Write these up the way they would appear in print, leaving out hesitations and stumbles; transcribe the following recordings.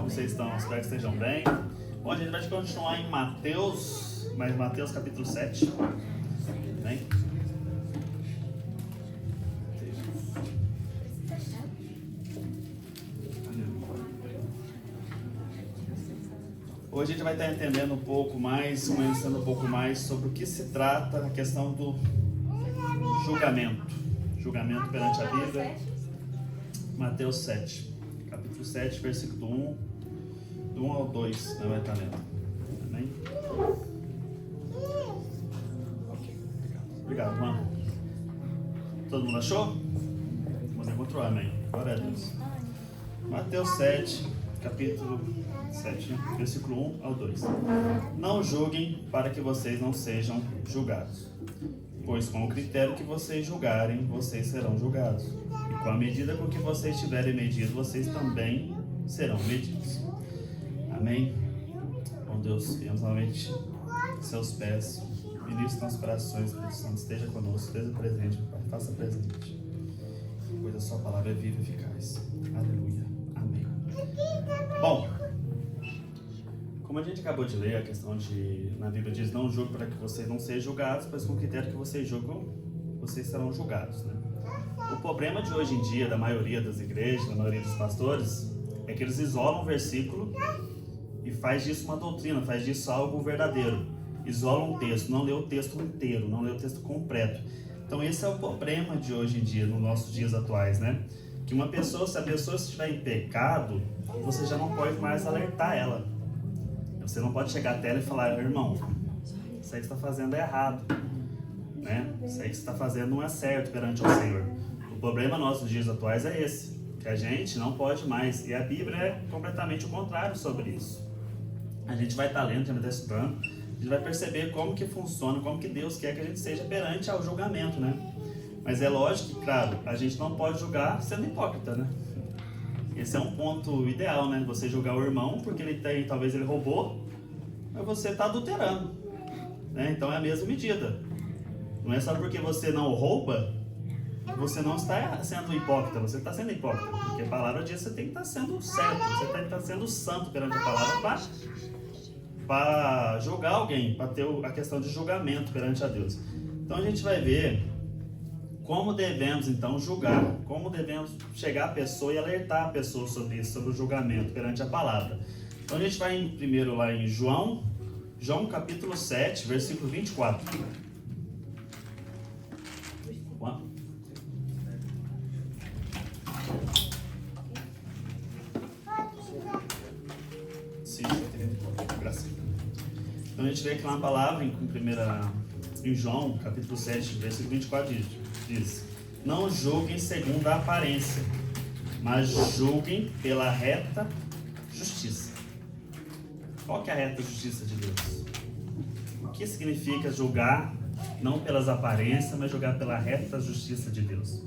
Como vocês estão? Espero que estejam bem. Bom, a gente vai continuar em Mateus, mas Mateus capítulo 7. Bem? Hoje a gente vai estar entendendo um pouco mais, conhecendo um pouco mais sobre o que se trata a questão do julgamento. Julgamento perante a Bíblia. Mateus 7, capítulo 7, versículo 1, do 1 ao 2, vai estar lendo. Amém? Ok, obrigado, mano. Todo mundo achou? Você encontrou, amém. Glória a Deus. Mateus 7, capítulo 7, versículo 1 ao 2. Não julguem para que vocês não sejam julgados, pois com o critério que vocês julgarem, vocês serão julgados. E com a medida com que vocês tiverem medido, vocês também serão medidos. Amém? Bom Deus, viemos novamente seus pés, ministre nossos corações, Espírito Santo, esteja conosco, esteja presente, Pai, faça presente. Pois a sua palavra é viva e eficaz. Aleluia. Amém. Bom, como a gente acabou de ler, a questão de, na Bíblia diz, não julgue para que vocês não sejam julgados, pois com o critério que vocês julgam, vocês serão julgados, né? O problema de hoje em dia, da maioria das igrejas, da maioria dos pastores, é que eles isolam o versículo e faz disso uma doutrina, faz disso algo verdadeiro. Isolam um texto, não lê o texto inteiro, não lê o texto completo. Então esse é o problema de hoje em dia, nos nossos dias atuais, né? Que uma pessoa, se a pessoa estiver em pecado, você já não pode mais alertar ela. Você não pode chegar até ela e falar, irmão, isso aí que você está fazendo é errado, né? Isso aí que você está fazendo não é certo perante o Senhor. O problema nosso nos dias atuais é esse, que a gente não pode mais. E a Bíblia é completamente o contrário sobre isso. A gente vai estar lendo, a gente vai estar estudando, a gente vai perceber como que funciona, como que Deus quer que a gente seja perante ao julgamento, né? Mas é lógico que, claro, a gente não pode julgar sendo hipócrita, né? Esse é um ponto ideal, né? Você julgar o irmão porque ele tem, talvez ele roubou, mas você está adulterando, né? Então é a mesma medida. Não é só porque você não rouba, você não está sendo hipócrita, você está sendo hipócrita. Porque a palavra diz que você tem que estar sendo certo, você tem que estar sendo santo perante a palavra para julgar alguém, para ter a questão de julgamento perante a Deus. Então a gente vai ver como devemos então julgar, como devemos chegar à pessoa e alertar a pessoa sobre isso, sobre o julgamento perante a palavra. Então a gente vai primeiro lá em João capítulo 7, versículo 24. Então a gente vê aqui na palavra, em João capítulo 7, versículo 24 diz: não julguem segundo a aparência, mas julguem pela reta justiça. Qual que é a reta justiça de Deus? O que significa julgar não pelas aparências, mas julgar pela reta justiça de Deus?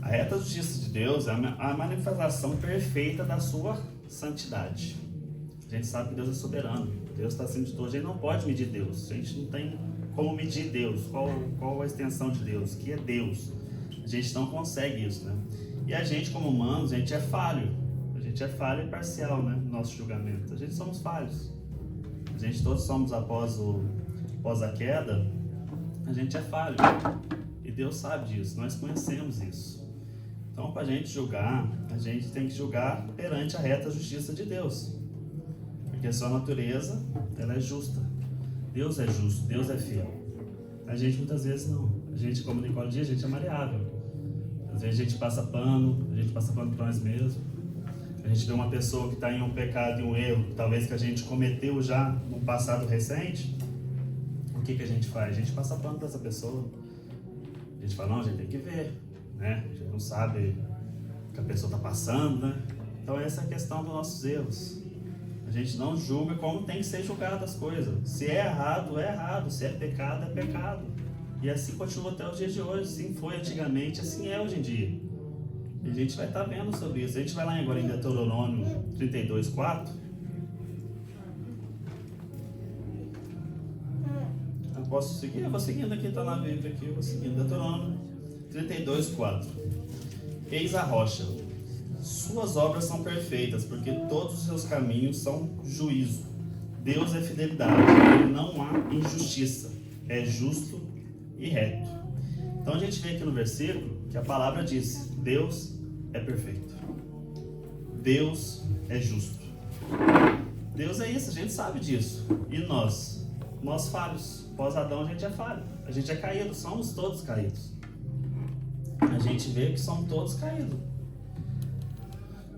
A reta justiça de Deus é a manifestação perfeita da sua santidade. A gente sabe que Deus é soberano, Deus está acima de todos, a gente não pode medir Deus, a gente não tem como medir Deus, qual a extensão de Deus, que é Deus. A gente não consegue isso, né? E a gente, como humanos, a gente é falho e parcial, né? No nosso julgamento, a gente somos falhos. A gente todos somos após a queda, a gente é falho. E Deus sabe disso, nós conhecemos isso. Então, para a gente julgar, a gente tem que julgar perante a reta justiça de Deus. Porque a sua natureza, ela é justa. Deus é justo, Deus é fiel. A gente muitas vezes não. A gente, como Nicole diz, a gente é maleável. Às vezes a gente passa pano para nós mesmos. A gente vê uma pessoa que está em um pecado e um erro, talvez que a gente cometeu já no passado recente. O que a gente faz? A gente passa pano para essa pessoa. A gente fala, não, a gente tem que ver, né? A gente não sabe o que a pessoa está passando, né? Então essa é a questão dos nossos erros. A gente não julga como tem que ser julgado as coisas. Se é errado, é errado. Se é pecado, é pecado. E assim continua até os dias de hoje. Assim foi antigamente, assim é hoje em dia. E a gente vai estar vendo sobre isso. A gente vai lá agora em Deuteronômio 32, 4. Eu posso seguir? Eu vou seguindo aqui, está na Bíblia aqui. Eu vou seguindo. Deuteronômio 32, 4. Eis a rocha. suas obras são perfeitas, porque todos os seus caminhos são juízo. Deus é fidelidade, ele não há injustiça, é justo e reto. Então a gente vê aqui no versículo que a palavra diz: Deus é perfeito, Deus é justo. Deus é isso, a gente sabe disso. E nós falhos. Pós-Adão a gente é falho, a gente é caído, somos todos caídos. A gente vê que somos todos caídos.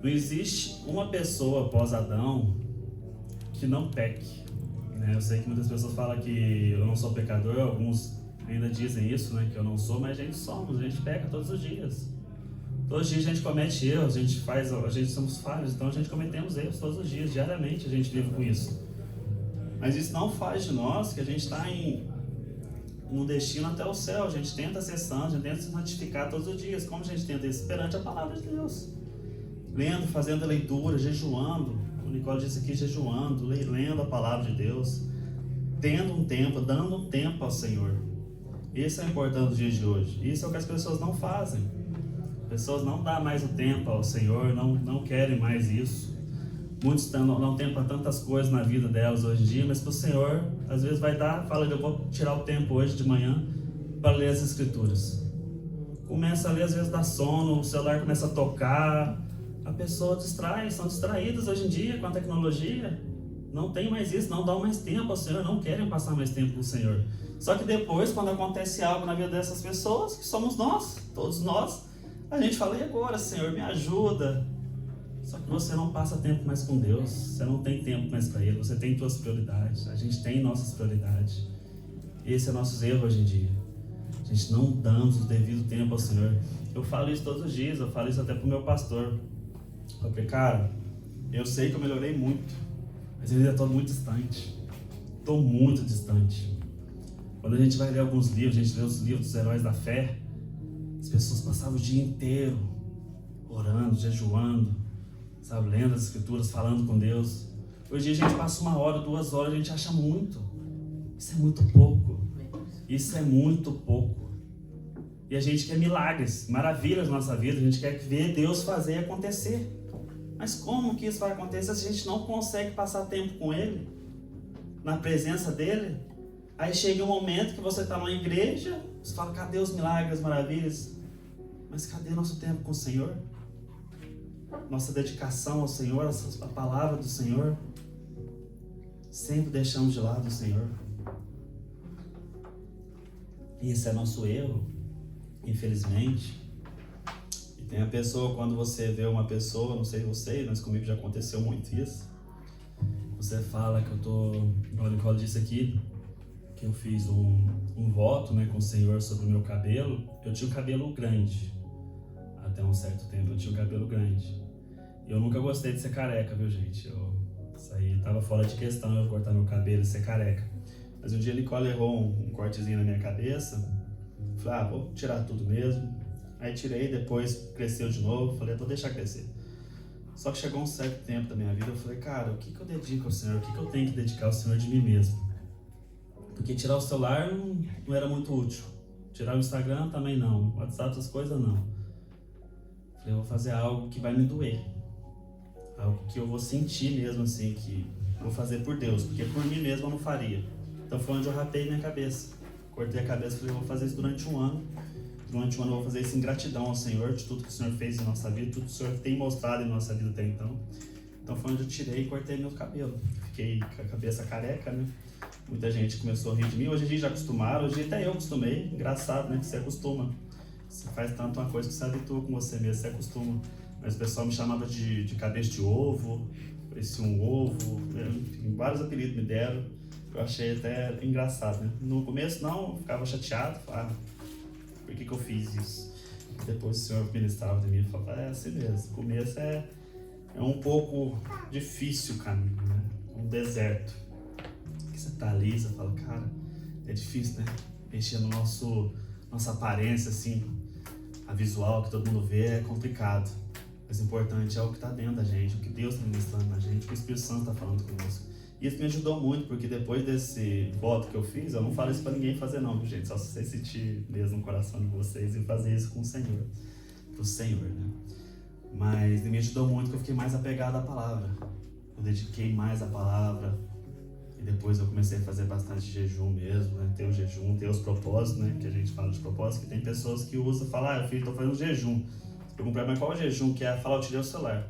Não existe uma pessoa pós-Adão que não peque, né? Eu sei que muitas pessoas falam que eu não sou pecador, alguns ainda dizem isso, né? Que eu não sou, mas a gente peca todos os dias. Todos os dias a gente comete erros, a gente somos falhos, então a gente cometemos erros todos os dias, diariamente a gente vive com isso. Mas isso não faz de nós que a gente está no destino até o céu. A gente tenta ser santo, a gente tenta se santificar todos os dias. Como a gente tenta isso? Perante a palavra de Deus. Lendo, fazendo a leitura, jejuando. O Nicole disse aqui, jejuando, lendo a palavra de Deus. Tendo um tempo, dando um tempo ao Senhor. Isso é importante nos dias de hoje. Isso é o que as pessoas não fazem. As pessoas não dão mais o tempo ao Senhor, não querem mais isso. Muitos não têm para tantas coisas na vida delas hoje em dia, mas para o Senhor, às vezes vai dar, fala, eu vou tirar o tempo hoje de manhã para ler as Escrituras. Começa a ler, às vezes dá sono, o celular começa a tocar, a pessoa distrai, são distraídas hoje em dia com a tecnologia, não tem mais isso, não dão mais tempo ao Senhor, não querem passar mais tempo com o Senhor. Só que depois, quando acontece algo na vida dessas pessoas, que somos nós, todos nós, a gente fala, e agora, Senhor, me ajuda? Só que você não passa tempo mais com Deus, você não tem tempo mais para Ele, você tem suas prioridades, a gente tem nossas prioridades. Esse é o nosso erro hoje em dia. A gente não damos o devido tempo ao Senhor. Eu falo isso todos os dias, eu falo isso até pro meu pastor. Porque, cara, eu sei que eu melhorei muito, mas eu ainda estou muito distante. Estou muito distante. Quando a gente vai ler alguns livros, a gente lê os livros dos heróis da fé, as pessoas passavam o dia inteiro orando, jejuando, sabe, lendo as Escrituras, falando com Deus. Hoje a gente passa 1 hora, 2 horas, a gente acha muito. Isso é muito pouco. Isso é muito pouco. E a gente quer milagres, maravilhas na nossa vida, a gente quer ver Deus fazer acontecer. Mas como que isso vai acontecer se a gente não consegue passar tempo com Ele, na presença dEle? Aí chega um momento que você está numa igreja, você fala, cadê os milagres, as maravilhas? Mas cadê nosso tempo com o Senhor? Nossa dedicação ao Senhor, a palavra do Senhor? Sempre deixamos de lado o Senhor. E esse é nosso erro, infelizmente. E tem a pessoa, quando você vê uma pessoa, não sei vocês, mas comigo já aconteceu muito isso. Você fala que igual o Nicole disse aqui, que eu fiz um voto, né, com o Senhor sobre o meu cabelo. Eu tinha o cabelo grande. Até um certo tempo eu tinha o cabelo grande. E eu nunca gostei de ser careca, viu, gente? Isso aí tava fora de questão, eu cortar meu cabelo e ser careca. Mas um dia a Nicole errou um cortezinho na minha cabeça. Falei, vou tirar tudo mesmo. Aí tirei, depois cresceu de novo. Falei, vou deixar crescer. Só que chegou um certo tempo da minha vida, eu falei, cara, o que eu dedico ao Senhor? O que eu tenho que dedicar ao Senhor de mim mesmo? Porque tirar o celular não era muito útil. Tirar o Instagram também não. O WhatsApp, essas coisas não. Falei, eu vou fazer algo que vai me doer. Algo que eu vou sentir mesmo, assim, que vou fazer por Deus. Porque por mim mesmo eu não faria. Então foi onde eu rapei minha cabeça. Cortei a cabeça e falei, eu vou fazer isso durante 1 ano. Durante 1 ano eu vou fazer isso em gratidão ao Senhor, de tudo que o Senhor fez em nossa vida, tudo que o Senhor tem mostrado em nossa vida até então. Então foi onde eu tirei e cortei meu cabelo. Fiquei com a cabeça careca, né? Muita gente começou a rir de mim. Hoje em dia já acostumaram, hoje até eu acostumei. Engraçado, né? Que você acostuma. Você faz tanto uma coisa que você habitua com você mesmo, você acostuma. Mas o pessoal me chamava de cabeça de ovo, parecia um ovo, enfim, vários apelidos me deram. Eu achei até engraçado, né? No começo não, eu ficava chateado, falava, por que eu fiz isso? Depois o Senhor ministrava de mim e falava, é assim mesmo, o começo é um pouco difícil o caminho, né? Um deserto. Que você tá ali, você fala, cara, é difícil, né? Mexer no nossa aparência, assim, a visual que todo mundo vê é complicado. Mas o importante é o que está dentro da gente, o que Deus está ministrando na gente, o que o Espírito Santo está falando conosco. E isso me ajudou muito, porque depois desse voto que eu fiz, eu não falo isso para ninguém fazer não, viu, gente? Só se vocês sentir mesmo no coração de vocês e fazer isso com o Senhor, pro Senhor, né? Mas me ajudou muito que eu fiquei mais apegado à palavra. Eu dediquei mais à palavra. E depois eu comecei a fazer bastante jejum mesmo, né? Ter o jejum, ter os propósitos, né? Que a gente fala de propósito, que tem pessoas que usam e falam, filho, estou fazendo jejum. Você pergunta, mas qual é o jejum? Que é falar, eu tirei o celular.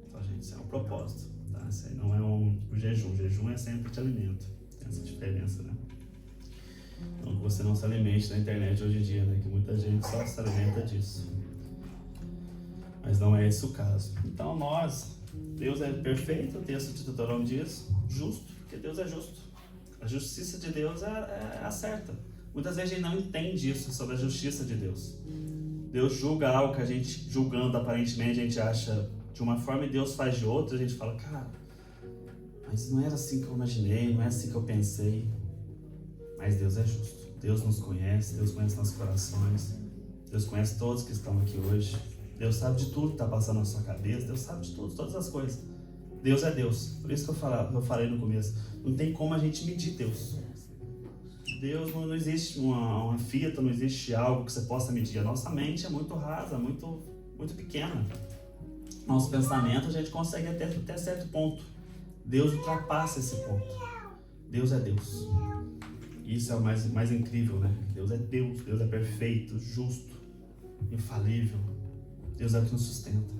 Então, gente, isso é um propósito, tá? Isso aí não é o jejum. O jejum é sempre de alimento. Tem essa diferença, né? Não que você não se alimente na internet hoje em dia, né? Que muita gente só se alimenta disso. Mas não é esse o caso. Então Deus é perfeito, o texto de Deuteronômio diz, justo, porque Deus é justo. A justiça de Deus é a certa. Muitas vezes a gente não entende isso sobre a justiça de Deus. Deus julga algo que a gente, julgando aparentemente, a gente acha de uma forma e Deus faz de outra, a gente fala, cara, mas não era assim que eu imaginei, não é assim que eu pensei. Mas Deus é justo. Deus nos conhece, Deus conhece nossos corações, Deus conhece todos que estão aqui hoje. Deus sabe de tudo que está passando na sua cabeça, Deus sabe de tudo, todas as coisas. Deus é Deus. Por isso que eu falei no começo, não tem como a gente medir Deus. Deus não existe uma fita, não existe algo que você possa medir. A nossa mente é muito rasa, muito pequena. Nosso pensamento a gente consegue até certo ponto. Deus ultrapassa esse ponto. Deus é Deus. Isso é o mais incrível, né? Deus é Deus, Deus é perfeito, justo, infalível. Deus é o que nos sustenta.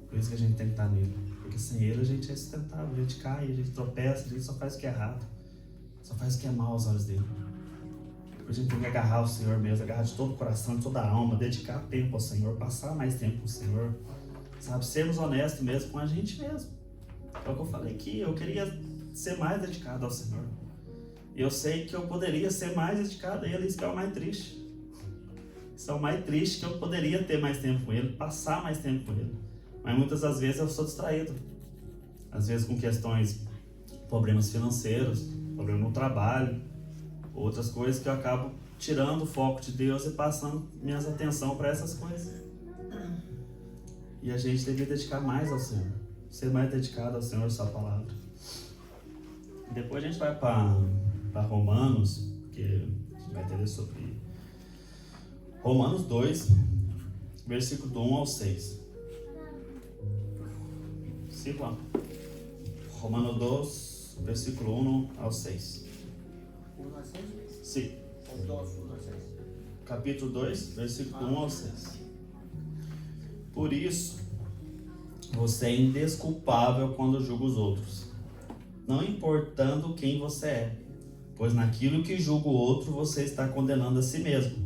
Por isso que a gente tem que estar nele. Porque sem ele a gente é sustentável, a gente cai, a gente tropeça, a gente só faz o que é errado. Só faz o que é mal aos olhos dele. A gente tem que agarrar o Senhor mesmo, agarrar de todo o coração, de toda a alma, dedicar tempo ao Senhor, passar mais tempo com o Senhor. Sabe, sermos honestos mesmo com a gente mesmo. É o que eu falei aqui, eu queria ser mais dedicado ao Senhor. E eu sei que eu poderia ser mais dedicado a Ele, isso que é o mais triste. Isso é o mais triste, que eu poderia ter mais tempo com Ele, passar mais tempo com Ele. Mas muitas das vezes eu sou distraído. Às vezes com questões, problemas financeiros, problema no trabalho, outras coisas que eu acabo tirando o foco de Deus e passando minha atenção para essas coisas. E a gente deveria dedicar mais ao Senhor, ser mais dedicado ao Senhor e sua palavra. E depois a gente vai para Romanos, que a gente vai entender sobre Romanos 2, versículo do 1 ao 6. Siga lá. Romanos 2, versículo 1 ao 6. 1 a 6? Sim. 1 a 6. Capítulo 2, versículo 1 ao 6. Por isso, você é indesculpável quando julga os outros, não importando quem você é, pois naquilo que julga o outro você está condenando a si mesmo,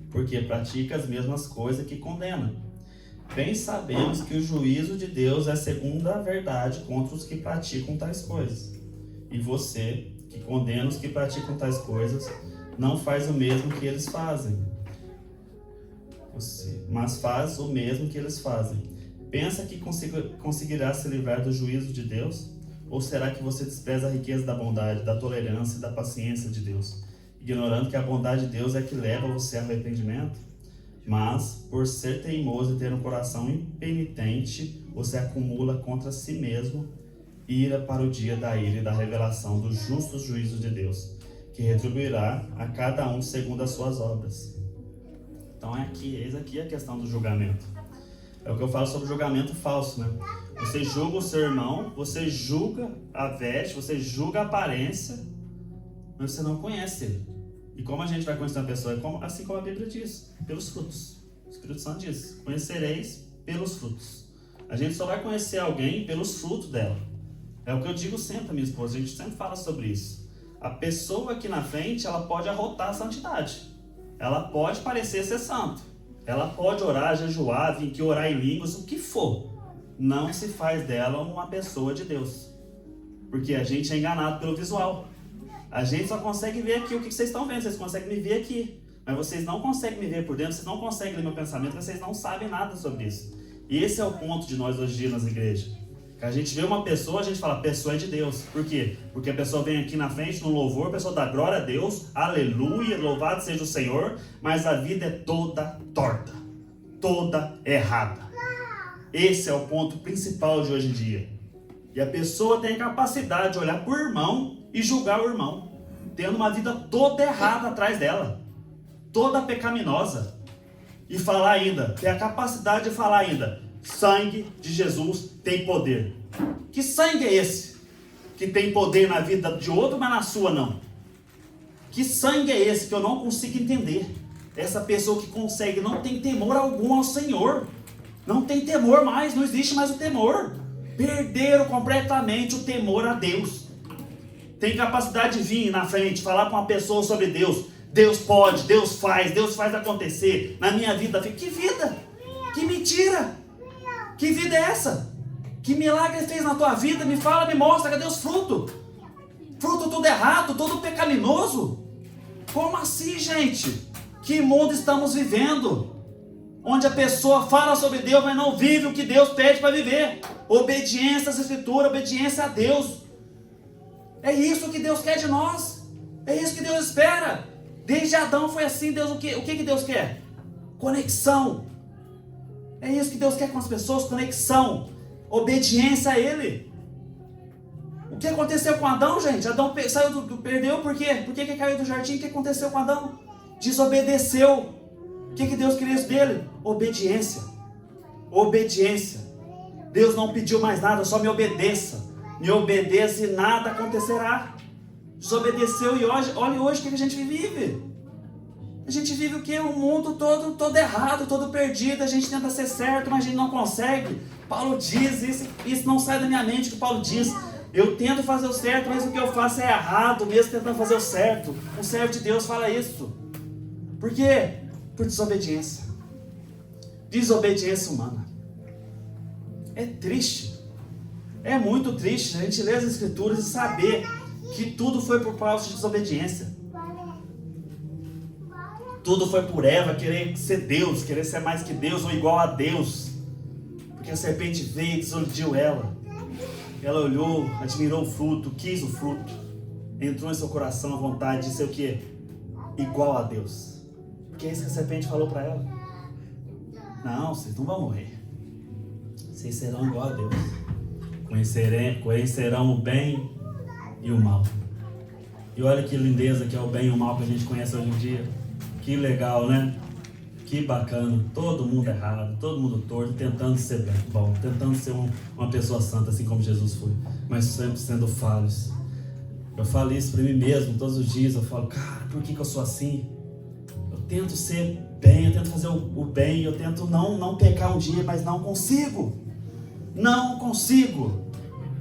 porque pratica as mesmas coisas que condena. Bem sabemos que o juízo de Deus é segundo a verdade contra os que praticam tais coisas. E você, que condena os que praticam tais coisas, não faz o mesmo que eles fazem, mas faz o mesmo que eles fazem. Pensa que conseguirá se livrar do juízo de Deus? Ou será que você despreza a riqueza da bondade, da tolerância e da paciência de Deus, ignorando que a bondade de Deus é que leva você ao arrependimento? Mas, por ser teimoso e ter um coração impenitente, você acumula contra si mesmo ira para o dia da ira e da revelação do justo juízo de Deus, que retribuirá a cada um segundo as suas obras. Então eis aqui a questão do julgamento. É o que eu falo sobre julgamento falso, né? Você julga o seu irmão, você julga a veste, você julga a aparência, mas você não conhece ele. E como a gente vai conhecer uma pessoa? Assim como a Bíblia diz, pelos frutos. O Espírito Santo diz, conhecereis pelos frutos. A gente só vai conhecer alguém pelos frutos dela. É o que eu digo sempre a minha esposa, a gente sempre fala sobre isso. A pessoa aqui na frente, ela pode arrotar a santidade. Ela pode parecer ser santo. Ela pode orar, jejuar, vir aqui orar em línguas, o que for. Não se faz dela uma pessoa de Deus. Porque a gente é enganado pelo visual. A gente só consegue ver aqui o que vocês estão vendo. Vocês conseguem me ver aqui. Mas vocês não conseguem me ver por dentro. Vocês não conseguem ler meu pensamento. Vocês não sabem nada sobre isso. E esse é o ponto de nós hoje em dia nas igrejas. Que a gente vê uma pessoa, a gente fala, a pessoa é de Deus. Por quê? Porque a pessoa vem aqui na frente no louvor, a pessoa dá glória a Deus, aleluia, louvado seja o Senhor, mas a vida é toda torta, toda errada. Esse é o ponto principal de hoje em dia. E a pessoa tem a capacidade de olhar para o irmão e julgar o irmão, tendo uma vida toda errada atrás dela, toda pecaminosa. e falar ainda, ter a capacidade de falar ainda, sangue de Jesus tem poder. Que sangue é esse? Que tem poder na vida de outro, mas na sua não. Que sangue é esse que eu não consigo entender? Essa pessoa que consegue, não tem temor algum ao Senhor. Não tem temor mais, não existe mais o temor. Perderam completamente o temor a Deus. Tem capacidade de vir na frente, falar com uma pessoa sobre Deus. Deus pode, Deus faz acontecer. Na minha vida, que vida? Que mentira! Que vida é essa? Que milagre ele fez na tua vida? Me fala, me mostra, cadê os frutos? Fruto tudo errado, todo pecaminoso. Como assim, gente? Que mundo estamos vivendo? Onde a pessoa fala sobre Deus, mas não vive o que Deus pede para viver. Obediência às Escrituras, obediência a Deus. É isso que Deus quer de nós. É isso que Deus espera. Desde Adão foi assim. Deus, o que Deus quer? Conexão. É isso que Deus quer com as pessoas, conexão. Obediência a Ele. O que aconteceu com Adão, gente? Adão perdeu por quê? Por que caiu do jardim? O que aconteceu com Adão? Desobedeceu. O que Deus queria dele? Obediência. Obediência. Deus não pediu mais nada, só me obedeça. Me obedeça e nada acontecerá. Desobedeceu e olha hoje o que a gente vive. A gente vive o quê? Um mundo todo errado, todo perdido. A gente tenta ser certo, mas a gente não consegue. Paulo diz, isso não sai da minha mente, que Paulo diz. Eu tento fazer o certo, mas o que eu faço é errado, mesmo tentando fazer o certo. O servo de Deus fala isso. Por quê? Por desobediência. Desobediência humana. É triste. É muito triste a gente ler as Escrituras e saber que tudo foi por causa de desobediência. Tudo foi por Eva querer ser Deus, querer ser mais que Deus ou igual a Deus. Porque a serpente veio e desiludiu ela. Ela olhou, admirou o fruto, quis o fruto. Entrou em seu coração a vontade de ser o quê? Igual a Deus. Porque é isso que a serpente falou para ela. Não, vocês não vão morrer. Vocês serão igual a Deus. Conhecerão o bem e o mal. E olha que lindeza que é o bem e o mal que a gente conhece hoje em dia. Que legal, né? Que bacana. Todo mundo errado, todo mundo torto, tentando ser bom, tentando ser uma pessoa santa, assim como Jesus foi. Mas sempre sendo falhos. Eu falo isso para mim mesmo todos os dias. Eu falo, cara, por que eu sou assim? Eu tento ser bem, eu tento fazer o bem, eu tento não pecar um dia, mas não consigo. Não consigo.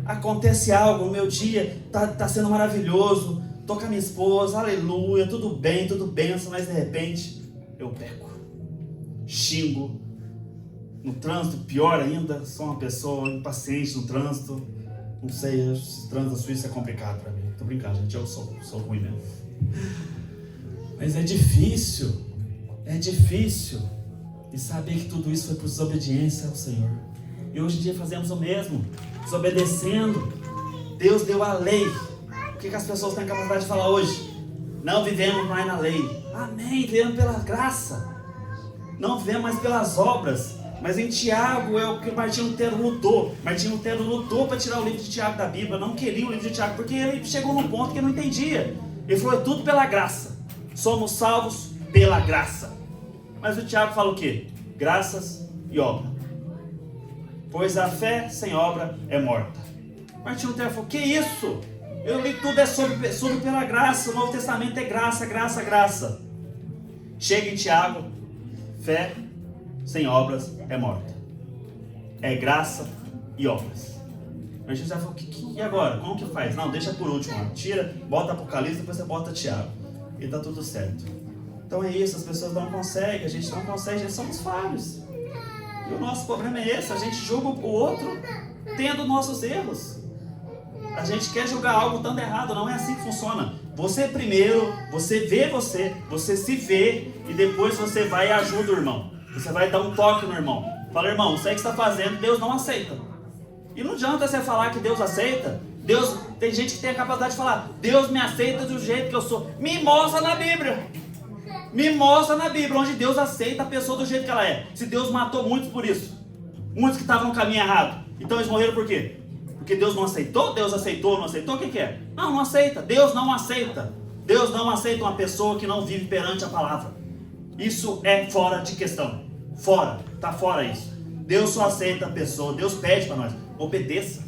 Acontece algo, o meu dia tá sendo maravilhoso, tô com a minha esposa, aleluia, tudo bem, mas de repente eu peco, xingo, no trânsito, pior ainda, sou uma pessoa impaciente no trânsito, não sei, o trânsito da Suíça é complicado para mim, tô brincando, gente, eu sou ruim mesmo, mas é difícil, e saber que tudo isso foi por desobediência ao Senhor. E hoje em dia fazemos o mesmo, desobedecendo. Deus deu a lei. O que as pessoas têm capacidade de falar hoje? Não vivemos mais na lei. Amém, vivemos pela graça. Não vivemos mais pelas obras. Mas em Tiago é o que Martinho Lutero lutou. Martinho Lutero lutou para tirar o livro de Tiago da Bíblia. Não queria o livro de Tiago, porque ele chegou num ponto que não entendia. Ele falou, é tudo pela graça. Somos salvos pela graça. Mas o Tiago fala o quê? Graças e obra. Pois a fé sem obra é morta. Martinho Lutero falou, que isso? Eu li tudo é sobre pela graça. O Novo Testamento é graça, graça, graça. Chega em Tiago, fé sem obras é morta. É graça e obras. Martinho Lutero falou, e agora? Como que faz? Não, deixa por último. Tira, bota Apocalipse, depois você bota Tiago. E tá tudo certo. Então é isso, as pessoas não conseguem, a gente não consegue, a gente somos falhos. E o nosso problema é esse, a gente julga o outro tendo nossos erros. A gente quer julgar algo dando errado, não é assim que funciona. Você primeiro, você vê você se vê e depois você vai e ajuda o irmão. Você vai dar um toque no irmão. Fala, irmão, isso aí que você está fazendo, Deus não aceita. E não adianta você falar que Deus aceita. Deus, tem gente que tem a capacidade de falar, Deus me aceita do jeito que eu sou. Me mostra na Bíblia. Me mostra na Bíblia onde Deus aceita a pessoa do jeito que ela é. Se Deus matou muitos por isso. Muitos que estavam no caminho errado. Então eles morreram por quê? Porque Deus não aceitou? Deus aceitou, não aceitou? O que é? Não aceita. Deus não aceita. Deus não aceita uma pessoa que não vive perante a palavra. Isso é fora de questão. Fora, tá fora isso. Deus só aceita a pessoa, Deus pede para nós, obedeça.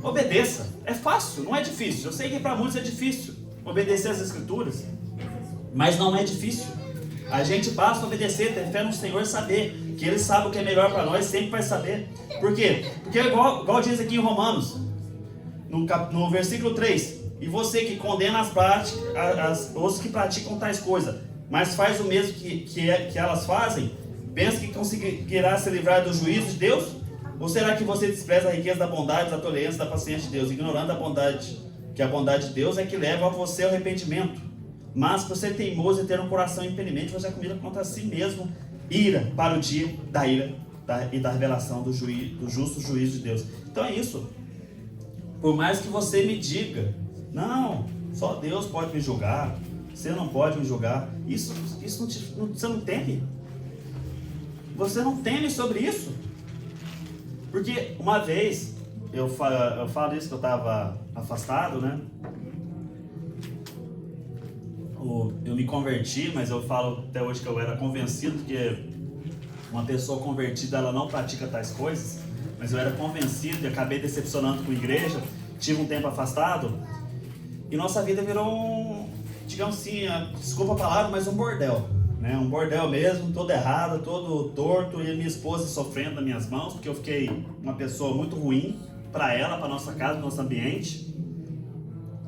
Obedeça, é fácil, não é difícil. Eu sei que para muitos é difícil obedecer as Escrituras, mas não é difícil. A gente basta obedecer, ter fé no Senhor, saber que Ele sabe o que é melhor para nós, sempre vai saber. Por quê? Porque igual diz aqui em Romanos, no versículo 3, e você que condena as práticas, os que praticam tais coisas, mas faz o mesmo que elas fazem, pensa que conseguirá se livrar do juízo de Deus? Ou será que você despreza a riqueza da bondade, da tolerância, da paciência de Deus, ignorando a bondade, que a bondade de Deus é que leva a você ao arrependimento? Mas por ser teimoso e ter um coração impenimente, você é comida contra si mesmo, ira para o dia da ira e da revelação do justo juízo de Deus. Então é isso. Por mais que você me diga, não, só Deus pode me julgar, você não pode me julgar, isso você não teme? Você não teme sobre isso? Porque uma vez, eu falo isso que eu estava afastado, né? Eu me converti, mas eu falo até hoje que eu era convencido que uma pessoa convertida, ela não pratica tais coisas, mas eu era convencido e acabei decepcionando com a igreja, tive um tempo afastado, e nossa vida virou digamos assim, desculpa a palavra, mas um bordel, né? Um bordel mesmo, todo errado, todo torto, e a minha esposa sofrendo nas minhas mãos, porque eu fiquei uma pessoa muito ruim para ela, para nossa casa, para nosso ambiente.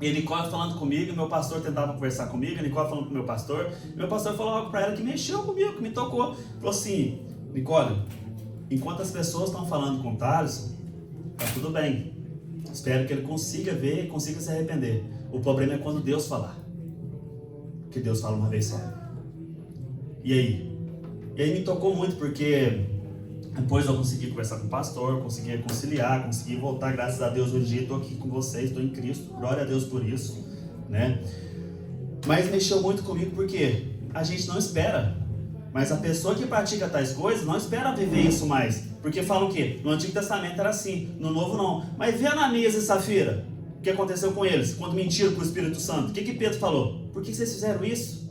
E a Nicole falando comigo, meu pastor tentava conversar comigo, a Nicole falando com o meu pastor falou algo para ela que mexeu comigo, que me tocou. Falou assim, Nicole, enquanto as pessoas estão falando com o Thales, tá tudo bem. Espero que ele consiga ver e consiga se arrepender. O problema é quando Deus falar. Que Deus fala uma vez só. E aí me tocou muito, porque depois eu consegui conversar com o pastor, consegui reconciliar, consegui voltar, graças a Deus, hoje em dia estou aqui com vocês, estou em Cristo, glória a Deus por isso, né? Mas mexeu muito comigo porque a gente não espera, mas a pessoa que pratica tais coisas não espera viver isso mais, porque fala o quê? No Antigo Testamento era assim, no Novo não. Mas vê Ananias e Safira, o que aconteceu com eles, quando mentiram para o Espírito Santo? O que Pedro falou? Por que vocês fizeram isso?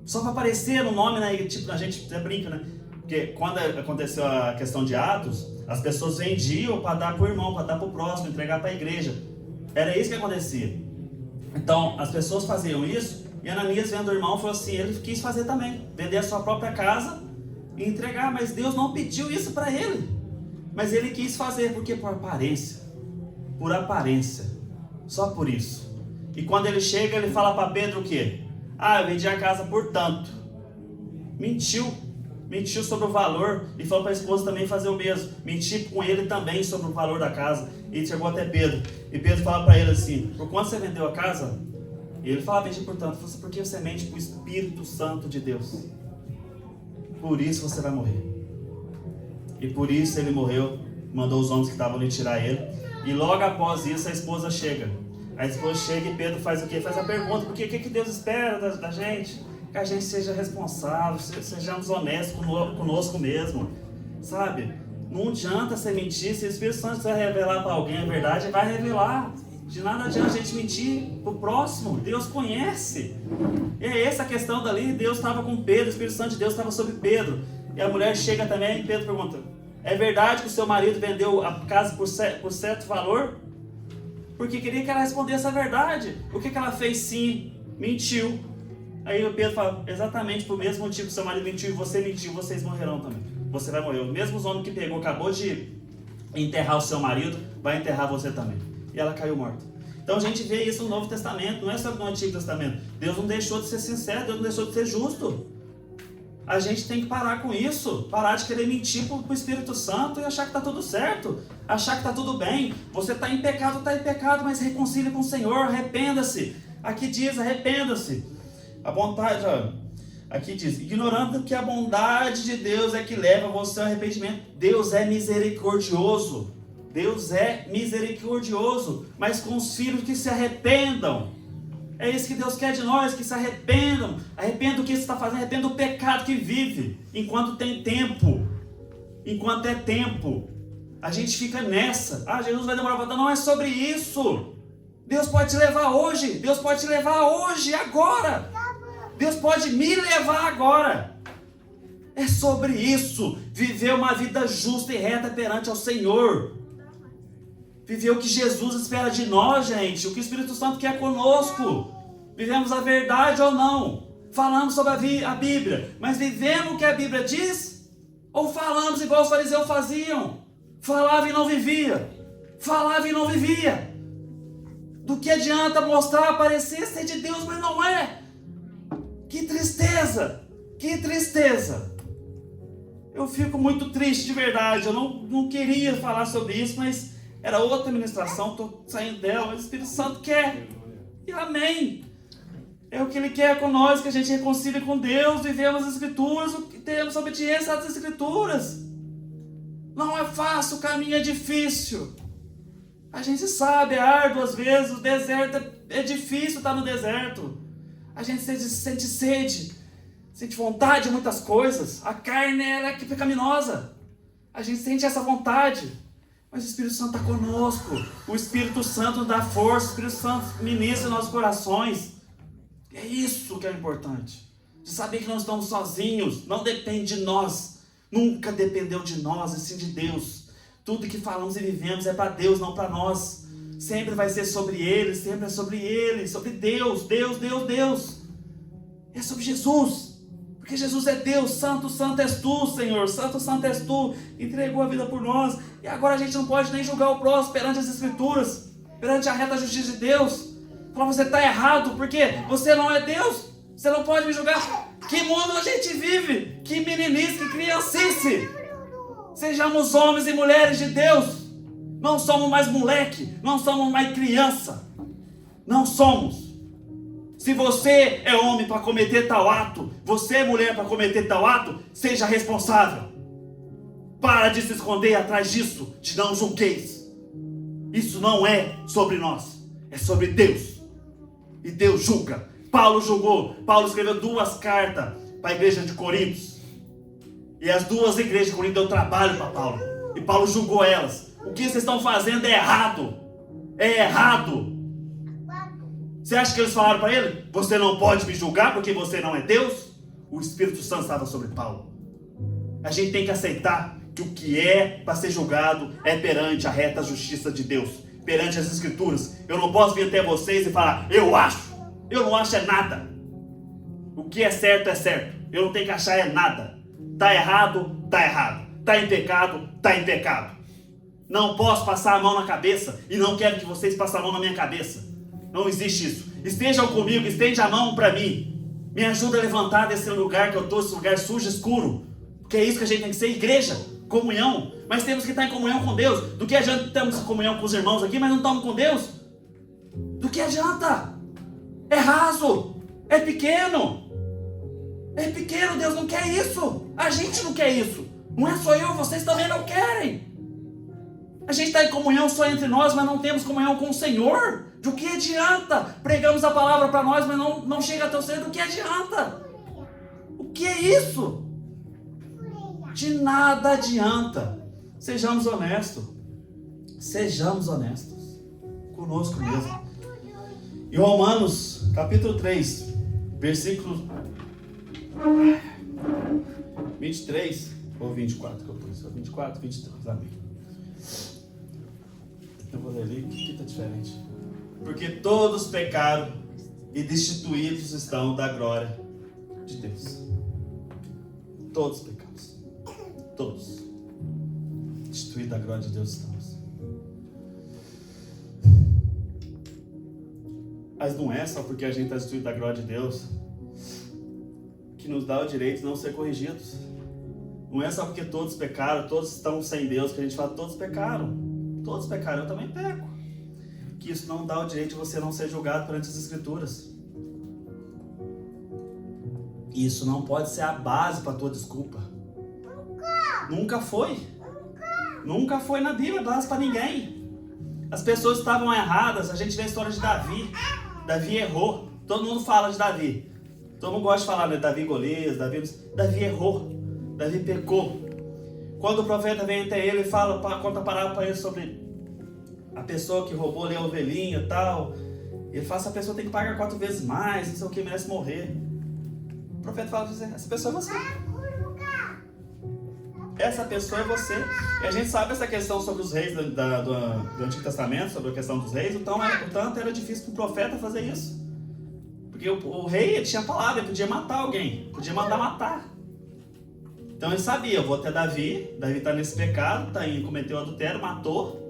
Só para aparecer no nome, né? Tipo, a gente até brinca, né? Porque quando aconteceu a questão de Atos, as pessoas vendiam para dar para o irmão, para dar para o próximo, entregar para a igreja. Era isso que acontecia. Então, as pessoas faziam isso, e Ananias, vendo o irmão, falou assim, ele quis fazer também, vender a sua própria casa e entregar, mas Deus não pediu isso para ele. Mas ele quis fazer, porque por aparência, só por isso. E quando ele chega, ele fala para Pedro o quê? Eu vendi a casa por tanto. Mentiu sobre o valor, e falou para a esposa também fazer o mesmo. Mentiu com ele também sobre o valor da casa. E chegou até Pedro. E Pedro fala para ele assim, por quanto você vendeu a casa? E ele fala, vendi por tanto. Ele falou, porque você mente para o Espírito Santo de Deus. Por isso você vai morrer. E por isso ele morreu, mandou os homens que estavam ali tirar ele. E logo após isso a esposa chega. A esposa chega e Pedro faz o quê? Faz a pergunta, porque o que Deus espera da gente? Que a gente seja responsável, sejamos honestos conosco mesmo, sabe? Não adianta você mentir, se o Espírito Santo quiser revelar para alguém a verdade, vai revelar. De nada adianta a gente mentir para o próximo, Deus conhece. E é essa a questão dali, Deus estava com Pedro, o Espírito Santo de Deus estava sobre Pedro. E a mulher chega também e Pedro pergunta, é verdade que o seu marido vendeu a casa por certo valor? Porque queria que ela respondesse a verdade. O que ela fez? Sim, mentiu. Aí o Pedro fala, exatamente por mesmo motivo que seu marido mentiu e você mentiu, vocês morrerão também. Você vai morrer. O mesmo homem que pegou, acabou de enterrar o seu marido, vai enterrar você também. E ela caiu morta. Então a gente vê isso no Novo Testamento, não é só no Antigo Testamento. Deus não deixou de ser sincero, Deus não deixou de ser justo. A gente tem que parar com isso, parar de querer mentir para o Espírito Santo e achar que está tudo certo, achar que está tudo bem. Você está em pecado, mas reconcilie com o Senhor, arrependa-se. Aqui diz, arrependa-se. A vontade, aqui diz, ignorando que a bondade de Deus é que leva você ao arrependimento. Deus é misericordioso, mas com os filhos que se arrependam. É isso que Deus quer de nós, que se arrependam. Arrependa do que você está fazendo, arrependa do pecado que vive, enquanto tem tempo. Enquanto é tempo. A gente fica nessa. Jesus vai demorar para dar. Não é sobre isso. Deus pode te levar hoje. Deus pode te levar hoje, agora. Deus pode me levar agora. É sobre isso. Viver uma vida justa e reta perante ao Senhor. Viver o que Jesus espera de nós, gente. O que o Espírito Santo quer conosco. Vivemos a verdade ou não? Falamos sobre a Bíblia, mas vivemos o que a Bíblia diz? Ou falamos igual os fariseus faziam? Falava e não vivia. Falava e não vivia. Do que adianta mostrar, parecer ser de Deus, mas não é? Que tristeza! Que tristeza! Eu fico muito triste de verdade. Eu não queria falar sobre isso, mas era outra ministração, estou saindo dela, mas o Espírito Santo quer. E amém. É o que Ele quer com nós, que a gente reconcilie com Deus, vivemos as Escrituras, temos obediência às Escrituras. Não é fácil, o caminho é difícil. A gente sabe, é árduo às vezes, o deserto é difícil estar no deserto. A gente sente sede, sente vontade de muitas coisas. A carne ela é pecaminosa. A gente sente essa vontade. Mas o Espírito Santo está conosco. O Espírito Santo nos dá força. O Espírito Santo ministra nossos corações. É isso que é importante. De saber que não estamos sozinhos. Não depende de nós. Nunca dependeu de nós, e sim de Deus. Tudo que falamos e vivemos é para Deus, não para nós. Sempre vai ser sobre Ele, sempre é sobre Ele, sobre Deus, Deus, Deus, Deus. É sobre Jesus. Porque Jesus é Deus, santo, santo és tu, Senhor, santo, santo és tu. Entregou a vida por nós. E agora a gente não pode nem julgar o próximo perante as Escrituras, perante a reta justiça de Deus. Falar, você está errado, porque você não é Deus. Você não pode me julgar. Que mundo a gente vive? Que meninice, que criancice. Sejamos homens e mulheres de Deus. Não somos mais moleque. Não somos mais criança. Não somos. Se você é homem para cometer tal ato, você é mulher para cometer tal ato, seja responsável. Para de se esconder atrás disso, de não julgueis. Isso não é sobre nós. É sobre Deus. E Deus julga. Paulo julgou. Paulo escreveu 2 cartas para a igreja de Corinto. E as 2 igrejas de Corinto deu trabalho para Paulo. E Paulo julgou elas. O que vocês estão fazendo é errado. É errado. Você acha que eles falaram para ele? Você não pode me julgar porque você não é Deus? O Espírito Santo estava sobre Paulo. A gente tem que aceitar que o que é para ser julgado é perante a reta justiça de Deus. Perante as Escrituras. Eu não posso vir até vocês e falar, eu acho. Eu não acho é nada. O que é certo é certo. Eu não tenho que achar é nada. Está errado, está errado. Está em pecado, está em pecado. Não posso passar a mão na cabeça e não quero que vocês passem a mão na minha cabeça. Não existe isso. Estejam comigo, estende a mão para mim. Me ajuda a levantar desse lugar que eu estou, esse lugar sujo, escuro. Porque é isso que a gente tem que ser, igreja, comunhão. Mas temos que estar em comunhão com Deus. Do que adianta termos comunhão com os irmãos aqui, mas não estamos com Deus? Do que adianta? É raso, é pequeno. É pequeno, Deus não quer isso. A gente não quer isso. Não é só eu, vocês também não querem. A gente está em comunhão só entre nós, mas não temos comunhão com o Senhor. Do que adianta? Pregamos a palavra para nós, mas não chega até o Senhor. Do que adianta? O que é isso? De nada adianta. Sejamos honestos. Sejamos honestos. Conosco mesmo. Em Romanos, capítulo 3, versículo 23 ou 24 que eu pus? 24, 23, amém. Eu vou ler ali, que está diferente. Porque todos pecaram e destituídos estão da glória de Deus. Todos pecamos. Todos. Destituídos da glória de Deus estamos. Mas não é só porque a gente está destituído da glória de Deus que nos dá o direito de não ser corrigidos. Não é só porque todos pecaram, todos estão sem Deus, que a gente fala, todos pecaram. Todos pecaram, eu também peco. Que isso não dá o direito de você não ser julgado perante as Escrituras. Isso não pode ser a base para a tua desculpa. Nunca foi. Nunca foi na Bíblia base para ninguém. As pessoas estavam erradas. A gente vê a história de Davi. Davi errou. Todo mundo fala de Davi. Todo mundo gosta de falar, né? Davi Golias, Davi errou. Davi pecou. Quando o profeta vem até ele e fala, conta a parábola para ele sobre a pessoa que roubou ali a ovelhinha e tal, ele fala, essa pessoa tem que pagar 4 vezes mais, não sei o que, merece morrer. profeta fala assim, essa pessoa é você. Essa pessoa é você. E a gente sabe essa questão sobre os reis do Antigo Testamento, sobre a questão dos reis, então, portanto era difícil para o profeta fazer isso. Porque o rei ele tinha palavra, ele podia matar alguém, podia mandar matar. Então ele sabia, eu vou até Davi está nesse pecado, cometeu adultério, matou.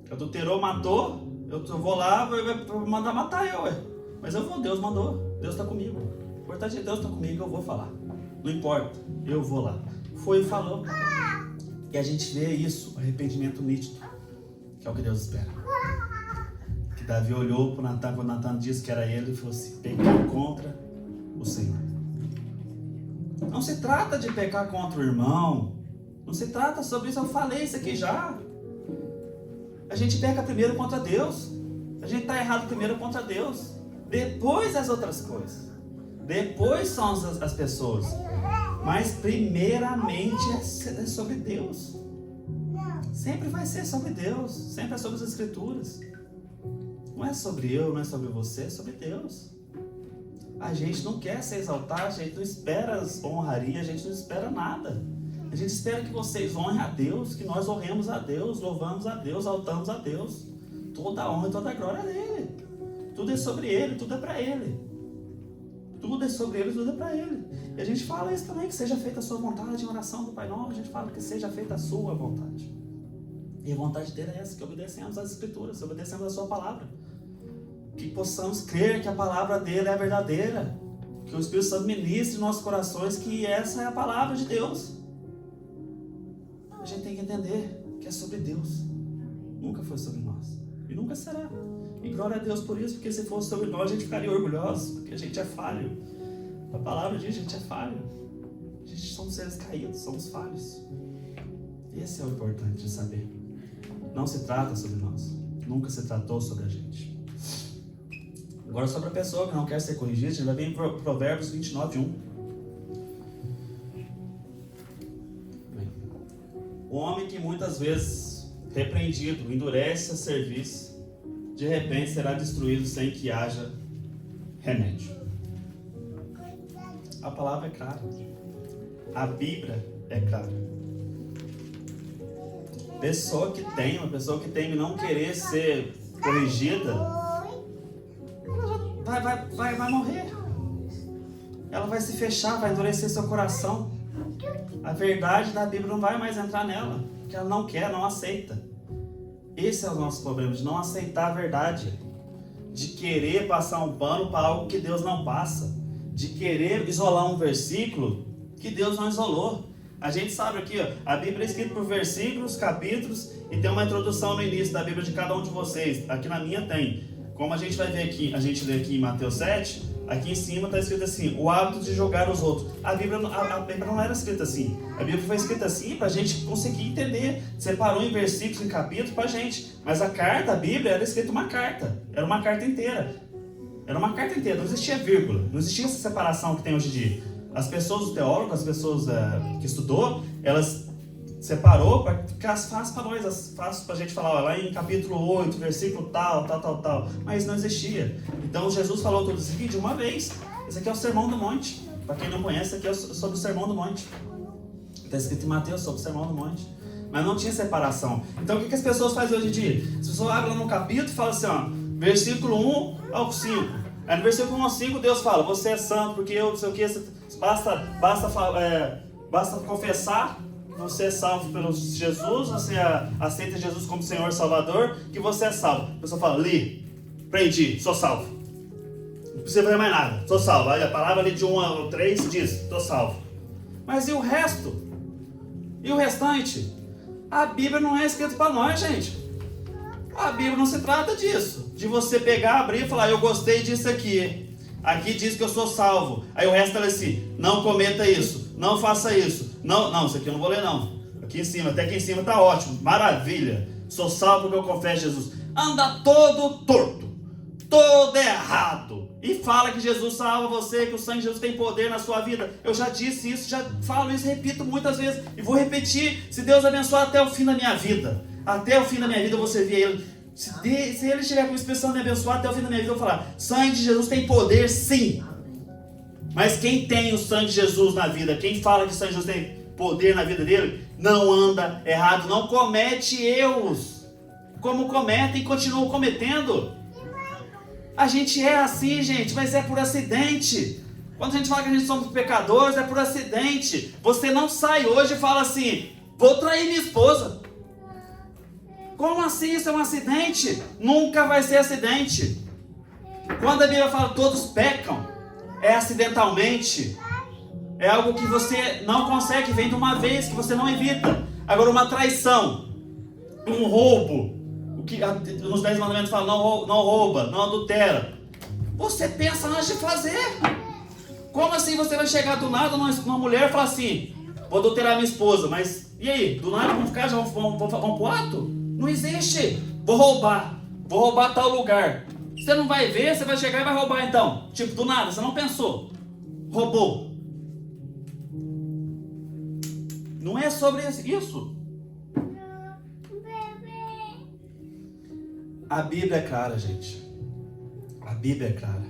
Adulterou, matou, eu vou lá, vou mandar matar eu. Mas eu vou, Deus mandou, Deus está comigo. O importante é Deus está comigo, eu vou falar. Não importa, eu vou lá. Foi e falou. E a gente vê isso, arrependimento nítido, que é o que Deus espera. Que Davi olhou para Natan, quando Natan disse que era ele, e falou assim, pecar contra o Senhor. Não se trata de pecar contra o irmão, não se trata sobre isso, eu falei isso aqui já. A gente peca primeiro contra Deus, a gente está errado primeiro contra Deus, depois as outras coisas, depois são as pessoas, mas primeiramente é sobre Deus. Sempre vai ser sobre Deus, sempre é sobre as Escrituras. Não é sobre eu, não é sobre você, é sobre Deus. A gente não quer se exaltar, a gente não espera honraria, a gente não espera nada. A gente espera que vocês honrem a Deus, que nós honremos a Deus, louvamos a Deus, exaltamos a Deus. Toda a honra e toda a glória é dele. Tudo é sobre Ele, tudo é para Ele. Tudo é sobre Ele, tudo é para Ele. E a gente fala isso também, que seja feita a sua vontade em oração do Pai Nosso. A gente fala que seja feita a sua vontade. E a vontade dele é essa, que obedecemos às Escrituras, obedecemos a sua palavra. Que possamos crer que a palavra dele é verdadeira. Que o Espírito Santo ministre em nossos corações que essa é a palavra de Deus. A gente tem que entender que é sobre Deus. Nunca foi sobre nós. E nunca será. E glória a Deus por isso, porque se fosse sobre nós a gente ficaria orgulhoso, porque a gente é falho. A palavra diz que a gente é falho. A gente somos seres caídos, somos falhos. Esse é o importante de saber. Não se trata sobre nós. Nunca se tratou sobre a gente. Agora sobre a pessoa que não quer ser corrigida, a gente vai ver em Provérbios 29:1. O homem que muitas vezes, repreendido, endurece a cerviz, de repente será destruído sem que haja remédio. A palavra é clara. A Bíblia é clara. Uma pessoa que tem não querer ser corrigida, vai morrer. Ela vai se fechar, vai endurecer seu coração. A verdade da Bíblia não vai mais entrar nela, porque ela não quer, não aceita. Esse é o nosso problema, de não aceitar a verdade, de querer passar um pano para algo que Deus não passa, de querer isolar um versículo que Deus não isolou. A gente sabe aqui, ó, a Bíblia é escrita por versículos, capítulos, e tem uma introdução no início da Bíblia de cada um de vocês. Aqui na minha tem. Como a gente vai ver aqui, a gente lê aqui em Mateus 7, aqui em cima está escrito assim, o hábito de julgar os outros. A Bíblia não era escrita assim. A Bíblia foi escrita assim para a gente conseguir entender. Separou em versículos, em capítulos para a gente. Mas a carta, a Bíblia, era escrita uma carta. Era uma carta inteira. Era uma carta inteira, não existia vírgula. Não existia essa separação que tem hoje em dia. As pessoas, os teólogos, as pessoas que estudou, elas separou para ficar fácil para nós, fácil para a gente falar, ó, lá em capítulo 8, versículo tal. Mas não existia. Então Jesus falou tudo isso aqui de uma vez. Esse aqui é o Sermão do Monte. Para quem não conhece, aqui é sobre o Sermão do Monte. Está escrito em Mateus sobre o Sermão do Monte. Mas não tinha separação. Então o que as pessoas fazem hoje em dia? As pessoas abrem lá no capítulo e falam assim, ó, versículo 1 ao 5. Aí no versículo 1 ao 5 Deus fala, você é santo porque eu não sei o que, basta confessar que você é salvo pelo Jesus, você aceita Jesus como Senhor e Salvador, que você é salvo. A pessoa fala, aprendi, sou salvo. Não precisa fazer mais nada, sou salvo. Aí a palavra ali de 1 ao 3 diz, sou salvo. Mas e o resto? E o restante? A Bíblia não é escrita para nós, gente. A Bíblia não se trata disso. De você pegar, abrir e falar, eu gostei disso aqui. Aqui diz que eu sou salvo. Aí o resto é assim, não cometa isso, não faça isso. Não, isso aqui eu não vou ler não. Aqui em cima, até aqui em cima tá ótimo, maravilha. Sou salvo porque eu confesso Jesus. Anda todo torto, todo errado. E fala que Jesus salva você, que o sangue de Jesus tem poder na sua vida. Eu já disse isso, já falo isso, repito muitas vezes. E vou repetir, se Deus abençoar até o fim da minha vida. Até o fim da minha vida você vê Ele. Se Ele estiver com a expressão de me abençoar até o fim da minha vida, eu vou falar, sangue de Jesus tem poder sim. Mas quem tem o sangue de Jesus na vida, quem fala que o sangue de Jesus tem poder na vida dele, não anda errado, não comete erros, como cometem e continuam cometendo. A gente é assim, gente, mas é por acidente. Quando a gente fala que a gente somos pecadores, é por acidente. Você não sai hoje e fala assim, vou trair minha esposa. Como assim? Isso é um acidente? Nunca vai ser acidente. Quando a Bíblia fala todos pecam, é acidentalmente. É algo que você não consegue, vem de uma vez, que você não evita. Agora, uma traição, um roubo, o que nos 10 mandamentos fala, não rouba, não adultera. Você pensa antes de fazer. Como assim você vai chegar do nada numa mulher e falar assim, vou adulterar minha esposa, mas e aí? Do nada vamos ficar, já vamos pro ato? Não existe. Vou roubar tal lugar. Você não vai ver, você vai chegar e vai roubar então. Tipo, do nada, você não pensou. Roubou. Não é sobre isso. A Bíblia é clara, gente. A Bíblia é clara.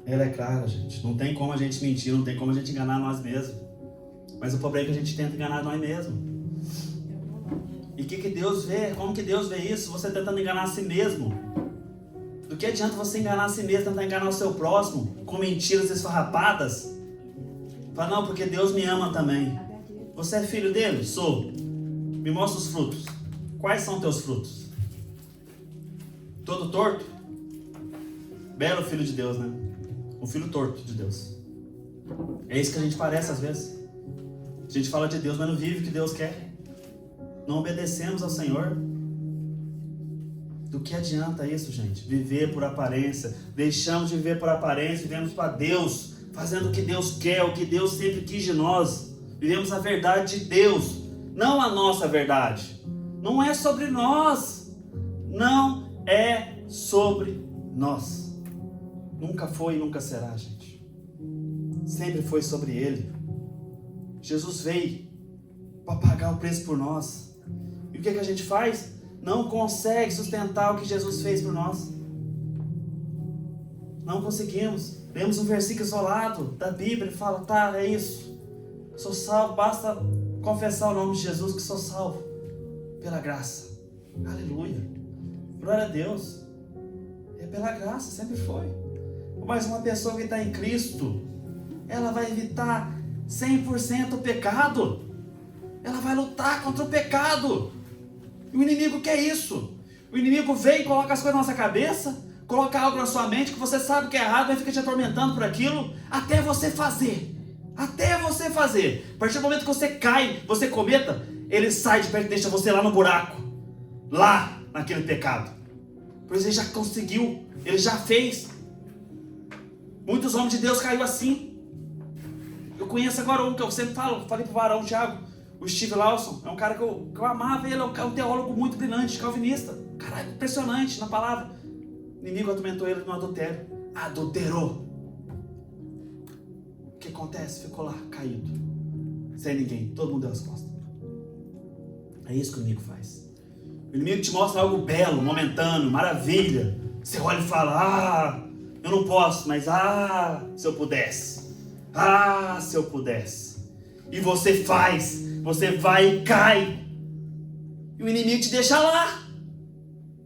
Ela é clara, gente. Não tem como a gente mentir, não tem como a gente enganar nós mesmos. Mas o problema é que a gente tenta enganar nós mesmos. E o que Deus vê? Como que Deus vê isso? Você tentando enganar a si mesmo. Do que adianta você enganar a si mesmo, tentar enganar o seu próximo com mentiras esfarrapadas? Fala, não, porque Deus me ama também. Você é filho dele? Sou. Me mostra os frutos. Quais são teus frutos? Todo torto? Belo filho de Deus, né? Um filho torto de Deus. É isso que a gente parece às vezes. A gente fala de Deus, mas não vive o que Deus quer. Não obedecemos ao Senhor. Do que adianta isso, gente? Viver por aparência. Deixamos de viver por aparência, vivemos para Deus, fazendo o que Deus quer, o que Deus sempre quis de nós. Vivemos a verdade de Deus, não a nossa verdade. Não é sobre nós. Não é sobre nós. Nunca foi e nunca será, gente. Sempre foi sobre Ele. Jesus veio para pagar o preço por nós. E o que a gente faz? Não consegue sustentar o que Jesus fez por nós. Não conseguimos. Lemos um versículo isolado da Bíblia e fala, tá, é isso. Sou salvo, basta confessar o nome de Jesus que sou salvo. Pela graça. Aleluia. Glória a Deus. É pela graça, sempre foi. Mas uma pessoa que está em Cristo, ela vai evitar 100% o pecado. Ela vai lutar contra o pecado. E o inimigo quer isso. O inimigo vem e coloca as coisas na nossa cabeça, coloca algo na sua mente que você sabe que é errado, vai ficar te atormentando por aquilo, até você fazer. Até você fazer. A partir do momento que você cai, você cometa, ele sai de perto e deixa você lá no buraco. Lá, naquele pecado. Pois ele já conseguiu, ele já fez. Muitos homens de Deus caíram assim. Eu conheço agora um que eu sempre falei pro varão, Thiago, o Steve Lawson, é um cara que eu amava, ele é um teólogo muito brilhante, calvinista. Caralho, impressionante na palavra. O inimigo atormentou ele no adultério. Adulterou. O que acontece? Ficou lá, caído. Sem ninguém, todo mundo deu as costas. É isso que o inimigo faz. O inimigo te mostra algo belo, momentâneo, maravilha. Você olha e fala, eu não posso, mas se eu pudesse. Se eu pudesse. E você faz, você vai e cai. E o inimigo te deixa lá.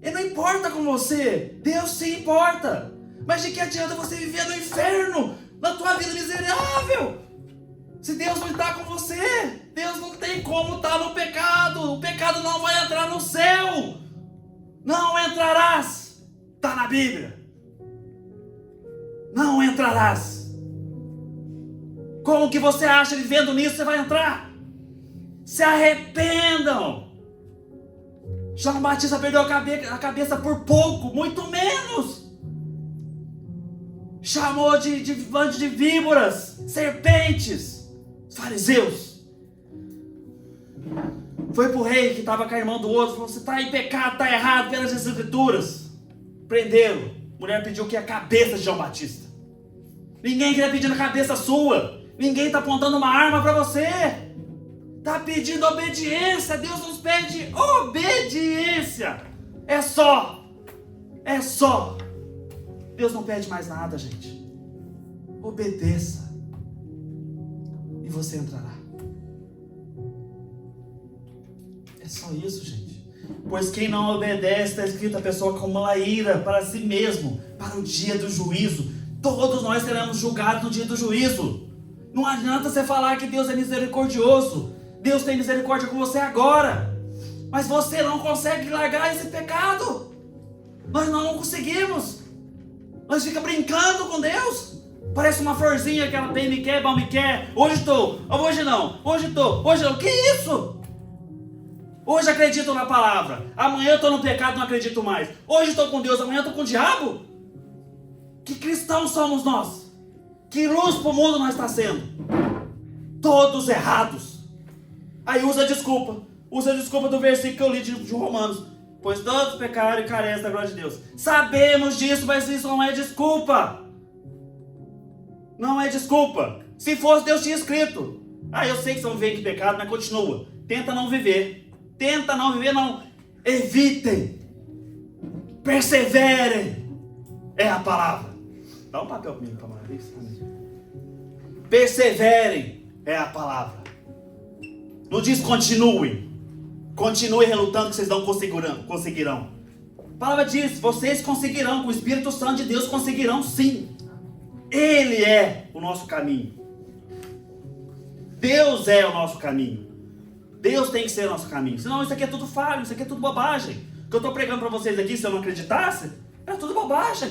Ele não importa com você. Deus se importa. Mas de que adianta você viver no inferno, na tua vida miserável? Se Deus não está com você, Deus não tem como estar no pecado. O pecado não vai entrar no céu. Não entrarás. Está na Bíblia. Não entrarás. Como que você acha, vivendo nisso, você vai entrar? Se arrependam. João Batista perdeu a cabeça por pouco, muito menos. Chamou de bando de víboras, serpentes, fariseus. Foi pro rei que estava com a irmã do outro, falou, você está em pecado, está errado pelas escrituras. Prenderam. A mulher pediu que a cabeça de João Batista. Ninguém queria pedir na cabeça sua. Ninguém está apontando uma arma para você. Está pedindo obediência. Deus nos pede obediência. É só. Deus não pede mais nada, gente. Obedeça. E você entrará. É só isso, gente. Pois quem não obedece, está escrito, a pessoa acumula ira para si mesmo, para o dia do juízo. Todos nós seremos julgados no dia do juízo. Não adianta você falar que Deus é misericordioso. Deus tem misericórdia com você agora. Mas você não consegue largar esse pecado. Nós não conseguimos. Nós ficamos brincando com Deus. Parece uma florzinha que ela bem me quer, mal me quer. Hoje estou, hoje não, hoje estou, hoje não. Que isso? Hoje acredito na palavra. Amanhã eu estou no pecado, não acredito mais. Hoje estou com Deus, amanhã estou com o diabo. Que cristãos somos nós? Que luz para o mundo nós está sendo? Todos errados. Aí usa a desculpa do versículo que eu li de Romanos. Pois todos pecaram e carecem da glória de Deus. Sabemos disso, mas isso não é desculpa. Não é desculpa. Se fosse, Deus tinha escrito. Eu sei que vocês vão viver em pecado, mas continua. Tenta não viver. Não. Evitem. Perseverem. É a palavra. Dá um papel comigo, camarada. Perseverem. É a palavra. Não diz continuem. Continuem relutando que vocês não conseguirão. A palavra diz, vocês conseguirão. Com o Espírito Santo de Deus conseguirão sim. Ele é o nosso caminho. Deus é o nosso caminho. Deus tem que ser o nosso caminho. Senão isso aqui é tudo falho, isso aqui é tudo bobagem. O que eu estou pregando para vocês aqui, se eu não acreditasse, era tudo bobagem.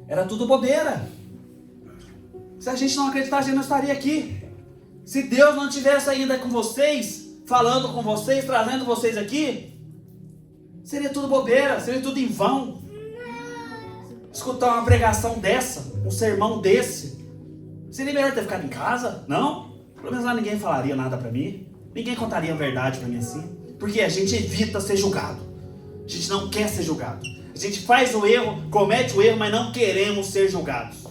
Era tudo bobeira. Se a gente não acreditasse, a gente não estaria aqui. Se Deus não estivesse ainda com vocês, falando com vocês, trazendo vocês aqui, seria tudo bobeira, seria tudo em vão. Escutar uma pregação dessa, um sermão desse, seria melhor ter ficado em casa? Não? Pelo menos lá ninguém falaria nada pra mim. Ninguém contaria a verdade pra mim assim. Porque a gente evita ser julgado. A gente não quer ser julgado. A gente faz o erro, comete o erro, mas não queremos ser julgados.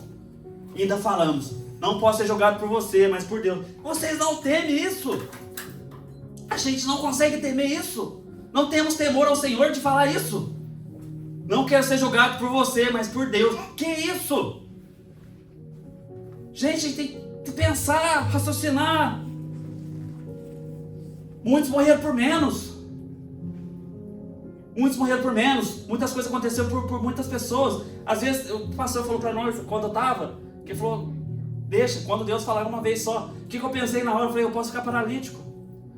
E ainda falamos, não posso ser julgado por você, mas por Deus. Vocês não temem isso. A gente não consegue temer isso. Não temos temor ao Senhor de falar isso. Não quero ser julgado por você, mas por Deus. Que isso? Gente, a gente tem que pensar, raciocinar. Muitos morreram por menos. Muitas coisas aconteceram por muitas pessoas. Às vezes, o pastor falou para nós, quando eu estava, que ele falou, deixa, quando Deus falar uma vez só. O que eu pensei na hora? Eu falei, eu posso ficar paralítico.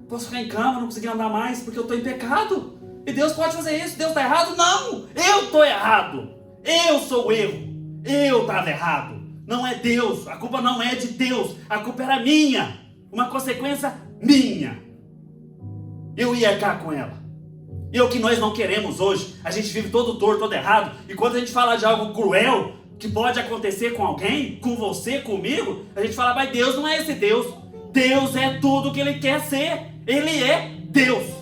Posso ficar em cama, não conseguir andar mais, porque eu estou em pecado. E Deus pode fazer isso. Deus está errado? Não! Eu estou errado. Eu sou o erro. Eu estava errado. Não é Deus. A culpa não é de Deus. A culpa era minha. Uma consequência minha. Eu ia arcar com ela. E é o que nós não queremos hoje. A gente vive todo torto, todo errado. E quando a gente fala de algo cruel, que pode acontecer com alguém, com você, comigo, a gente fala, mas Deus não é esse Deus. Deus é tudo o que Ele quer ser. Ele é Deus.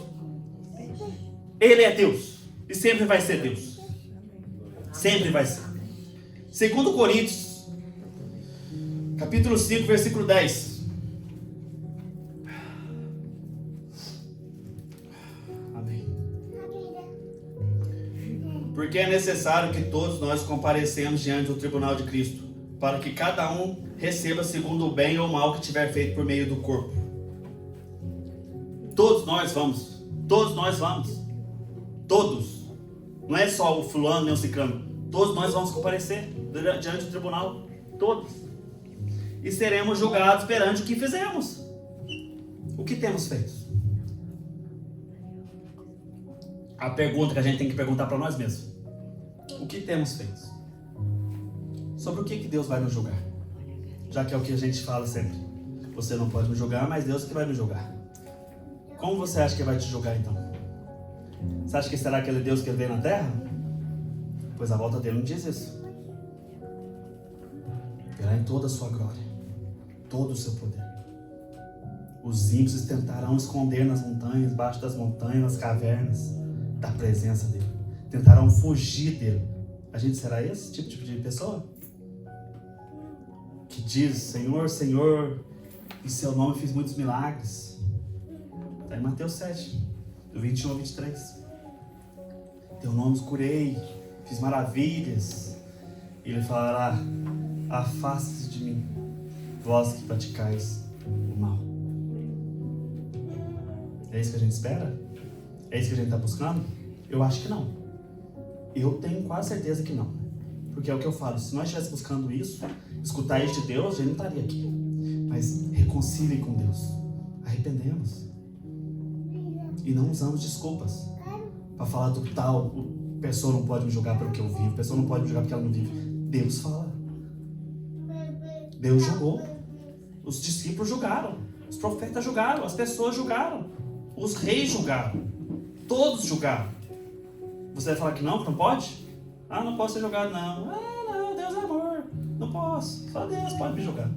Ele é Deus. E sempre vai ser Deus. Sempre vai ser. 2 Coríntios, capítulo 5, versículo 10. Amém. Porque é necessário que todos nós comparecemos diante do tribunal de Cristo, para que cada um receba segundo o bem ou o mal que tiver feito por meio do corpo. Todos nós vamos. Todos nós vamos. Todos. Não é só o fulano nem o ciclano. Todos nós vamos comparecer diante do tribunal. Todos. E seremos julgados perante o que fizemos. O que temos feito? A pergunta que a gente tem que perguntar para nós mesmos. O que temos feito? Sobre o que Deus vai nos julgar? Já que é o que a gente fala sempre. Você não pode me julgar, mas Deus que vai me julgar. Como você acha que vai te julgar então? Você acha que será aquele Deus que veio na terra? Pois a volta dele não diz isso. Virá em toda a sua glória, todo o seu poder. Os ímpios tentarão esconder nas montanhas, embaixo das montanhas, nas cavernas da presença dele. Tentarão fugir dele. A gente será esse tipo de pessoa? Que diz, Senhor, Senhor, em seu nome fiz muitos milagres. Está em Mateus 7, do 21 ao 23. Teu nome curei, fiz maravilhas. E ele falará: afaste-se de mim, vós que praticais o mal. É isso que a gente espera? É isso que a gente está buscando? Eu acho que não. Eu tenho quase certeza que não. Porque é o que eu falo, se nós estivéssemos buscando isso, escutar isso de Deus, a gente não estaria aqui. Mas reconcilie com Deus. Arrependemos. E não usamos desculpas para falar do tal, a pessoa não pode me julgar pelo que eu vivo, a pessoa não pode me julgar porque ela não vive. Deus fala. Deus julgou. Os discípulos julgaram. Os profetas julgaram. As pessoas julgaram. Os reis julgaram. Todos julgaram. Você vai falar que não pode? Ah, não posso ser julgado, não. Ah, não, Deus é amor. Não posso. Só Deus pode me julgar.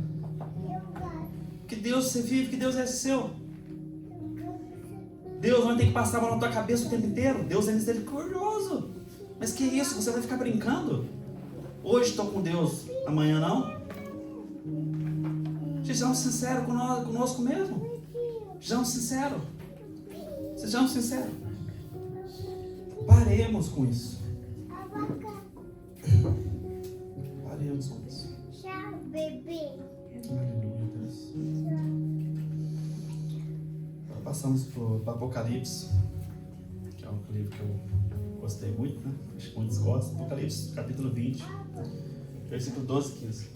Que Deus você vive, que Deus é seu. Deus vai ter que passar a mão na tua cabeça o tempo inteiro. Deus é misericordioso. Mas que isso? Você vai ficar brincando? Hoje estou com Deus, amanhã não? Sejamos sinceros conosco mesmo. Sejamos sinceros. Sejamos sinceros. Paremos com isso. Paremos com isso. Tchau, bebê. Aleluia, Deus. Agora passamos para o Apocalipse, que é um livro que eu gostei muito, né? Acho que muitos gostam. Apocalipse, capítulo 20, versículo 12 e 15.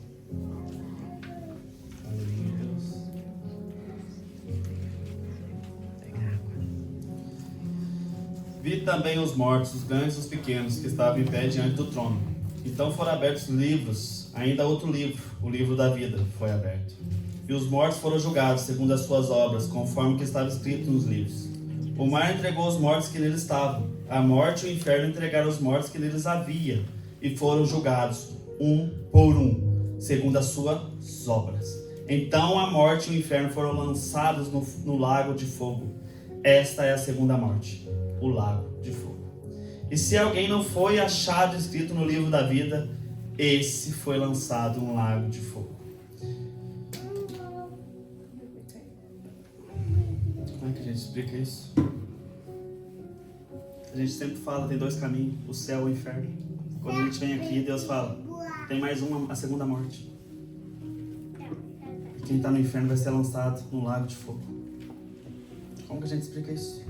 Aleluia, Deus. Vi também os mortos, os grandes e os pequenos, que estavam em pé diante do trono. Então foram abertos livros, ainda outro livro, o livro da vida, foi aberto. E os mortos foram julgados segundo as suas obras, conforme o que estava escrito nos livros. O mar entregou os mortos que neles estavam. A morte e o inferno entregaram os mortos que neles havia, e foram julgados, um por um, segundo as suas obras. Então a morte e o inferno foram lançados no lago de fogo. Esta é a segunda morte, o lago de fogo. E se alguém não foi achado escrito no livro da vida, esse foi lançado no lago de fogo. Como é que a gente explica isso? A gente sempre fala, tem dois caminhos, o céu e o inferno. Quando a gente vem aqui, Deus fala, tem mais uma, a segunda morte. E quem está no inferno vai ser lançado no lago de fogo. Como que a gente explica isso?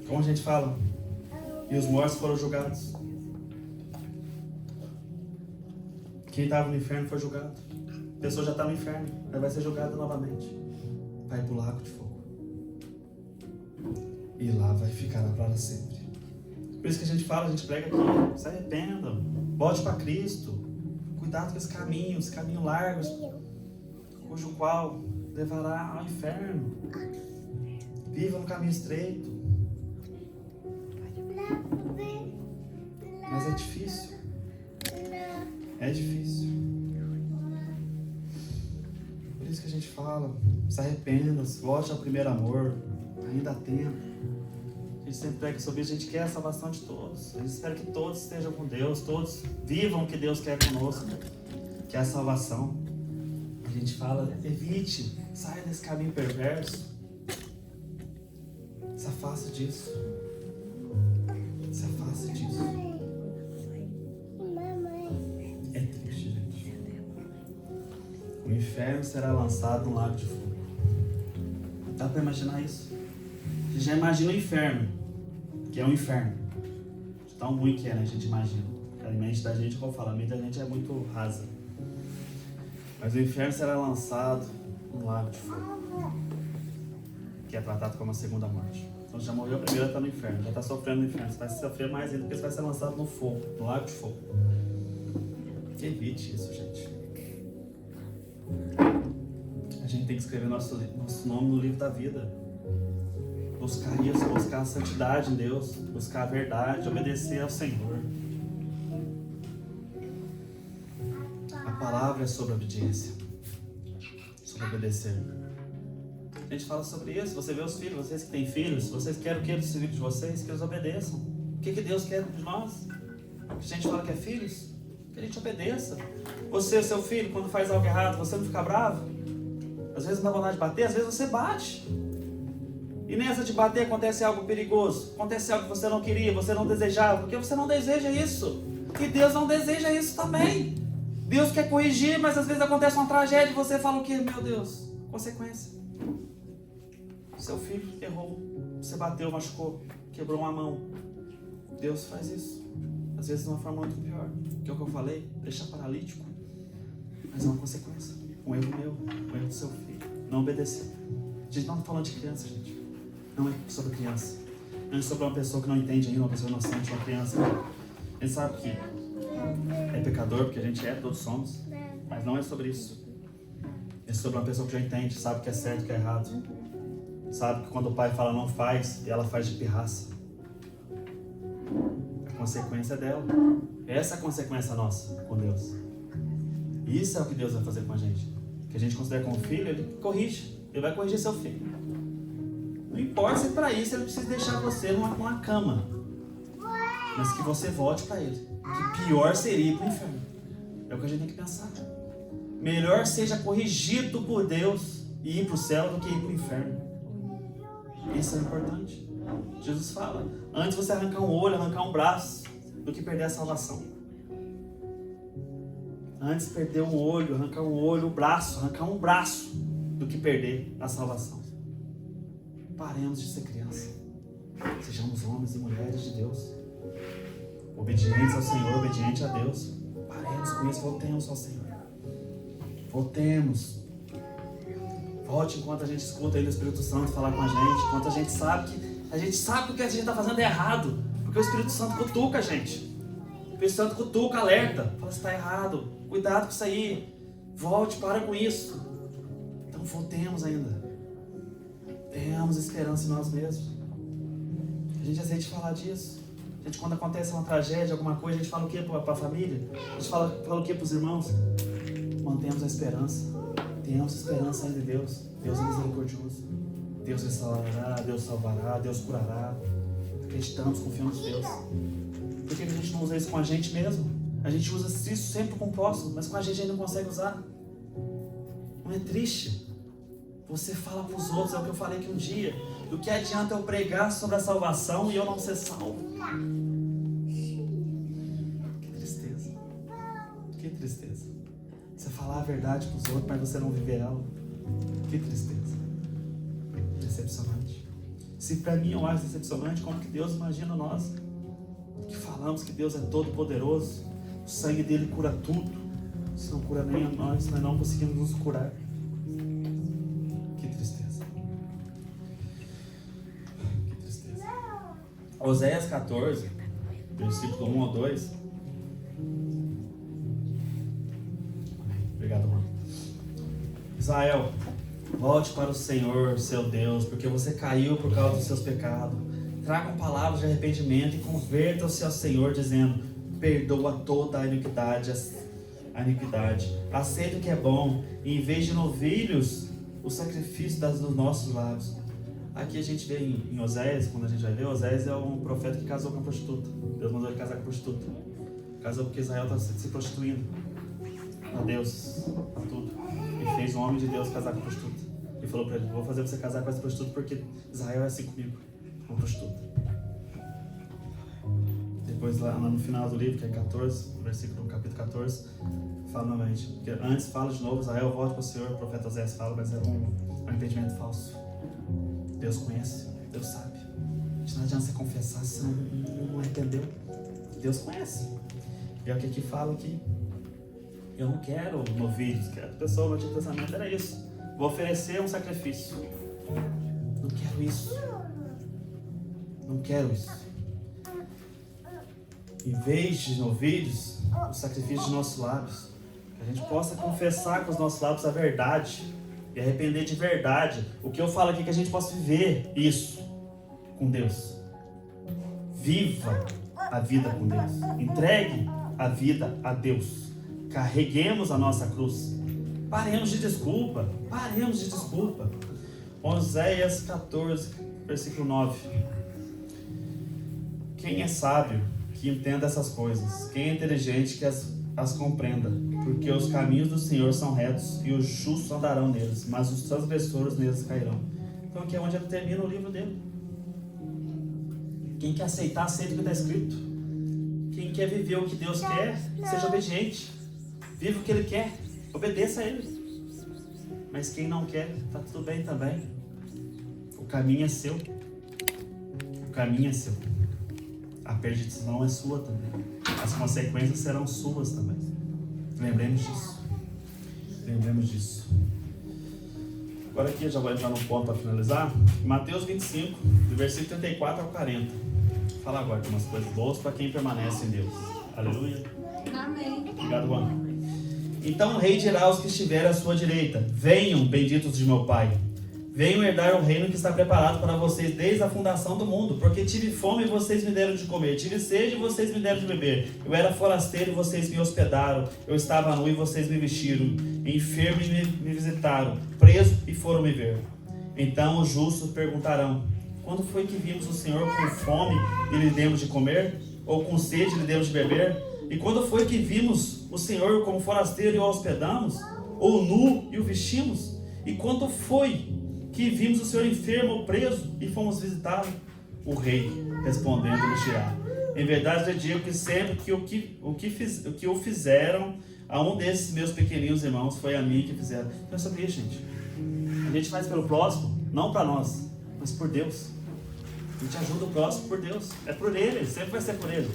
Como a gente fala? E os mortos foram julgados. Quem estava no inferno foi julgado. A pessoa já está no inferno, ela vai ser julgada novamente. Vai para o lago de fogo. E lá vai ficar para sempre. Por isso que a gente fala, a gente prega aqui, se arrependam, volte para Cristo. Cuidado com esse caminho largo, cujo qual levará ao inferno. Viva no caminho estreito. Mas é difícil. É difícil. Por isso que a gente fala, se arrependa, volte ao primeiro amor. Ainda há tempo. A gente sempre prega sobre isso, a gente quer a salvação de todos. A gente espera que todos estejam com Deus, todos vivam o que Deus quer conosco, que é a salvação. A gente fala, evite, saia desse caminho perverso. Se afaste disso. Se afaste disso. É triste, gente. O inferno será lançado no lago de fogo. Dá para imaginar isso? Você já imagina o inferno, que é um inferno. De tão ruim que é, né? A gente imagina. A mente da gente, como eu falo, a mente da gente é muito rasa. Mas o inferno será lançado no lago de fogo, que é tratado como a segunda morte. Então já morreu a primeira, está no inferno, já está sofrendo no inferno. Você vai sofrer mais ainda porque você vai ser lançado no fogo, no lago de fogo. Evite isso, gente. A gente tem que escrever nosso nome no livro da vida. Buscar isso, buscar a santidade em Deus, buscar a verdade, obedecer ao Senhor. A palavra é sobre obediência, sobre obedecer. A gente fala sobre isso, você vê os filhos, vocês que têm filhos, vocês querem o que dos filhos de vocês? Que eles obedeçam. O que Deus quer de nós? A gente fala que é filhos, que a gente obedeça. Você, seu filho, quando faz algo errado, você não fica bravo? Às vezes não dá vontade de bater, às vezes você bate. E nessa de bater acontece algo perigoso, acontece algo que você não queria, você não desejava, porque você não deseja isso. E Deus não deseja isso também. Deus quer corrigir, mas às vezes acontece uma tragédia e você fala o quê? Meu Deus, consequência. Seu filho errou, você bateu, machucou, quebrou uma mão. Deus faz isso. Às vezes de uma forma muito pior. Que é o que eu falei, deixar paralítico. Mas é uma consequência. Um erro meu, um erro do seu filho. Não obedecer. A gente não está falando de criança, gente. Não é sobre criança. Não é sobre uma pessoa que não entende ainda, uma pessoa inocente, uma criança. A gente sabe que é pecador, porque a gente é, todos somos. Mas não é sobre isso. É sobre uma pessoa que já entende, sabe que é certo, que é errado. Sabe que quando o pai fala não faz, e ela faz de pirraça. A consequência é dela. Essa é a consequência nossa com Deus. Isso é o que Deus vai fazer com a gente. Que a gente considera como filho, Ele corrige. Ele vai corrigir seu filho. Não importa se para isso Ele precisa deixar você numa cama. Mas que você volte para Ele. Que pior seria ir para o inferno. É o que a gente tem que pensar. Melhor seja corrigido por Deus e ir para o céu do que ir para o inferno. Isso é importante. Jesus fala, antes você arrancar um olho, arrancar um braço, do que perder a salvação. Antes perder um olho, arrancar um olho, arrancar um braço, do que perder a salvação. Paremos de ser criança. Sejamos homens e mulheres de Deus. Obedientes ao Senhor, obedientes a Deus. Paremos com isso, voltemos ao Senhor. Voltemos. Volte enquanto a gente escuta aí o Espírito Santo falar com a gente, enquanto a gente sabe que o que a gente está fazendo é errado, porque o Espírito Santo cutuca a gente. O Espírito Santo cutuca, alerta, fala se está errado, cuidado com isso aí, volte, para com isso. Então voltemos ainda. Tenhamos esperança em nós mesmos. A gente aceita de falar disso. A gente, quando acontece uma tragédia, alguma coisa, a gente fala o que para a família? A gente fala o que para os irmãos? Mantenhamos a esperança. Tenhamos esperança ainda em Deus. Deus é misericordioso. Deus restaurará, Deus salvará, Deus curará. Acreditamos, confiamos em Deus. Por que a gente não usa isso com a gente mesmo? A gente usa isso sempre com o próximo, mas com a gente não consegue usar. Não é triste? Você fala para os outros, é o que eu falei aqui um dia. Do que adianta eu pregar sobre a salvação e eu não ser salvo? Que tristeza. Que tristeza. Você falar a verdade para os outros, mas você não viver ela. Que tristeza. Decepcionante. Se para mim eu acho decepcionante, como que Deus imagina nós? Que falamos que Deus é todo poderoso, o sangue dele cura tudo. Se não cura nem a nós não conseguimos nos curar. Que tristeza. Que tristeza. Oséias 14, versículo 1 ao 2. Obrigado, mano. Israel, volte para o Senhor, seu Deus, porque você caiu por causa dos seus pecados. Tragam palavras de arrependimento e convertam-se ao Senhor, dizendo: perdoa toda a iniquidade. Aceita o que é bom, e em vez de novilhos, o sacrifício dos nossos lábios. Aqui a gente vê em Oséias, quando a gente vai ver, Oséias é um profeta que casou com a prostituta. Deus mandou ele casar com a prostituta. Casou porque Israel estava se prostituindo a Deus, a tudo. E fez um homem de Deus casar com a prostituta. E falou para ele: vou fazer você casar com essa prostituta porque Israel é assim comigo, uma prostituta. Depois lá no final do livro, que é 14, capítulo 14, fala novamente. Porque antes fala de novo, Israel, volte para o Senhor, o profeta Oséias fala, mas era um entendimento falso. Deus conhece, Deus sabe. Não adianta você confessar se você não entendeu. Deus conhece. E é o que aqui fala aqui. Eu não quero novilhos, quero pessoa, o Antigo Testamento era isso. Vou oferecer um sacrifício. Não quero isso. Não quero isso. Em vez de novilhos, o sacrifício de nossos lábios. Que a gente possa confessar com os nossos lábios a verdade. E arrepender de verdade. O que eu falo aqui é que a gente possa viver isso com Deus. Viva a vida com Deus. Entregue a vida a Deus. Carreguemos a nossa cruz. Paremos de desculpa. Paremos de desculpa. Oséias 14, versículo 9. Quem é sábio que entenda essas coisas? Quem é inteligente que as compreenda? Porque os caminhos do Senhor são retos e os justos andarão neles, mas os transgressores neles cairão. Então aqui é onde ele termina o livro dele. Quem quer aceitar, aceita o que está escrito. Quem quer viver o que Deus quer, seja obediente. Viva o que Ele quer, obedeça a Ele. Mas quem não quer, tá tudo bem também. O caminho é seu. O caminho é seu. A perdição é sua também. As consequências serão suas também. Lembremos disso. Lembremos disso. Agora aqui eu já vou entrar no ponto para finalizar. Mateus 25, do versículo 34 ao 40. Vou falar agora de umas coisas boas para quem permanece em Deus. Aleluia. Amém. Obrigado, Juan. Então o rei dirá aos que estiverem à sua direita: venham, benditos de meu Pai. Venham herdar o reino que está preparado para vocês desde a fundação do mundo. Porque tive fome e vocês me deram de comer. Tive sede e vocês me deram de beber. Eu era forasteiro e vocês me hospedaram. Eu estava nu e vocês me vestiram. Enfermo e me visitaram. Preso e foram me ver. Então os justos perguntarão: quando foi que vimos o Senhor com fome e lhe demos de comer? Ou com sede e lhe demos de beber? E quando foi que vimos o Senhor como forasteiro e o hospedamos? Ou nu e o vestimos? E quando foi que vimos o Senhor enfermo ou preso e fomos visitá-lo? O rei, respondendo, lhe dirá: em verdade lhe digo que sempre que o que o fizeram a um desses meus pequeninos irmãos, foi a mim que fizeram. Então é sobre isso, gente. A gente faz pelo próximo, não para nós, mas por Deus. A gente ajuda o próximo por Deus. É por Ele, sempre vai ser por Ele.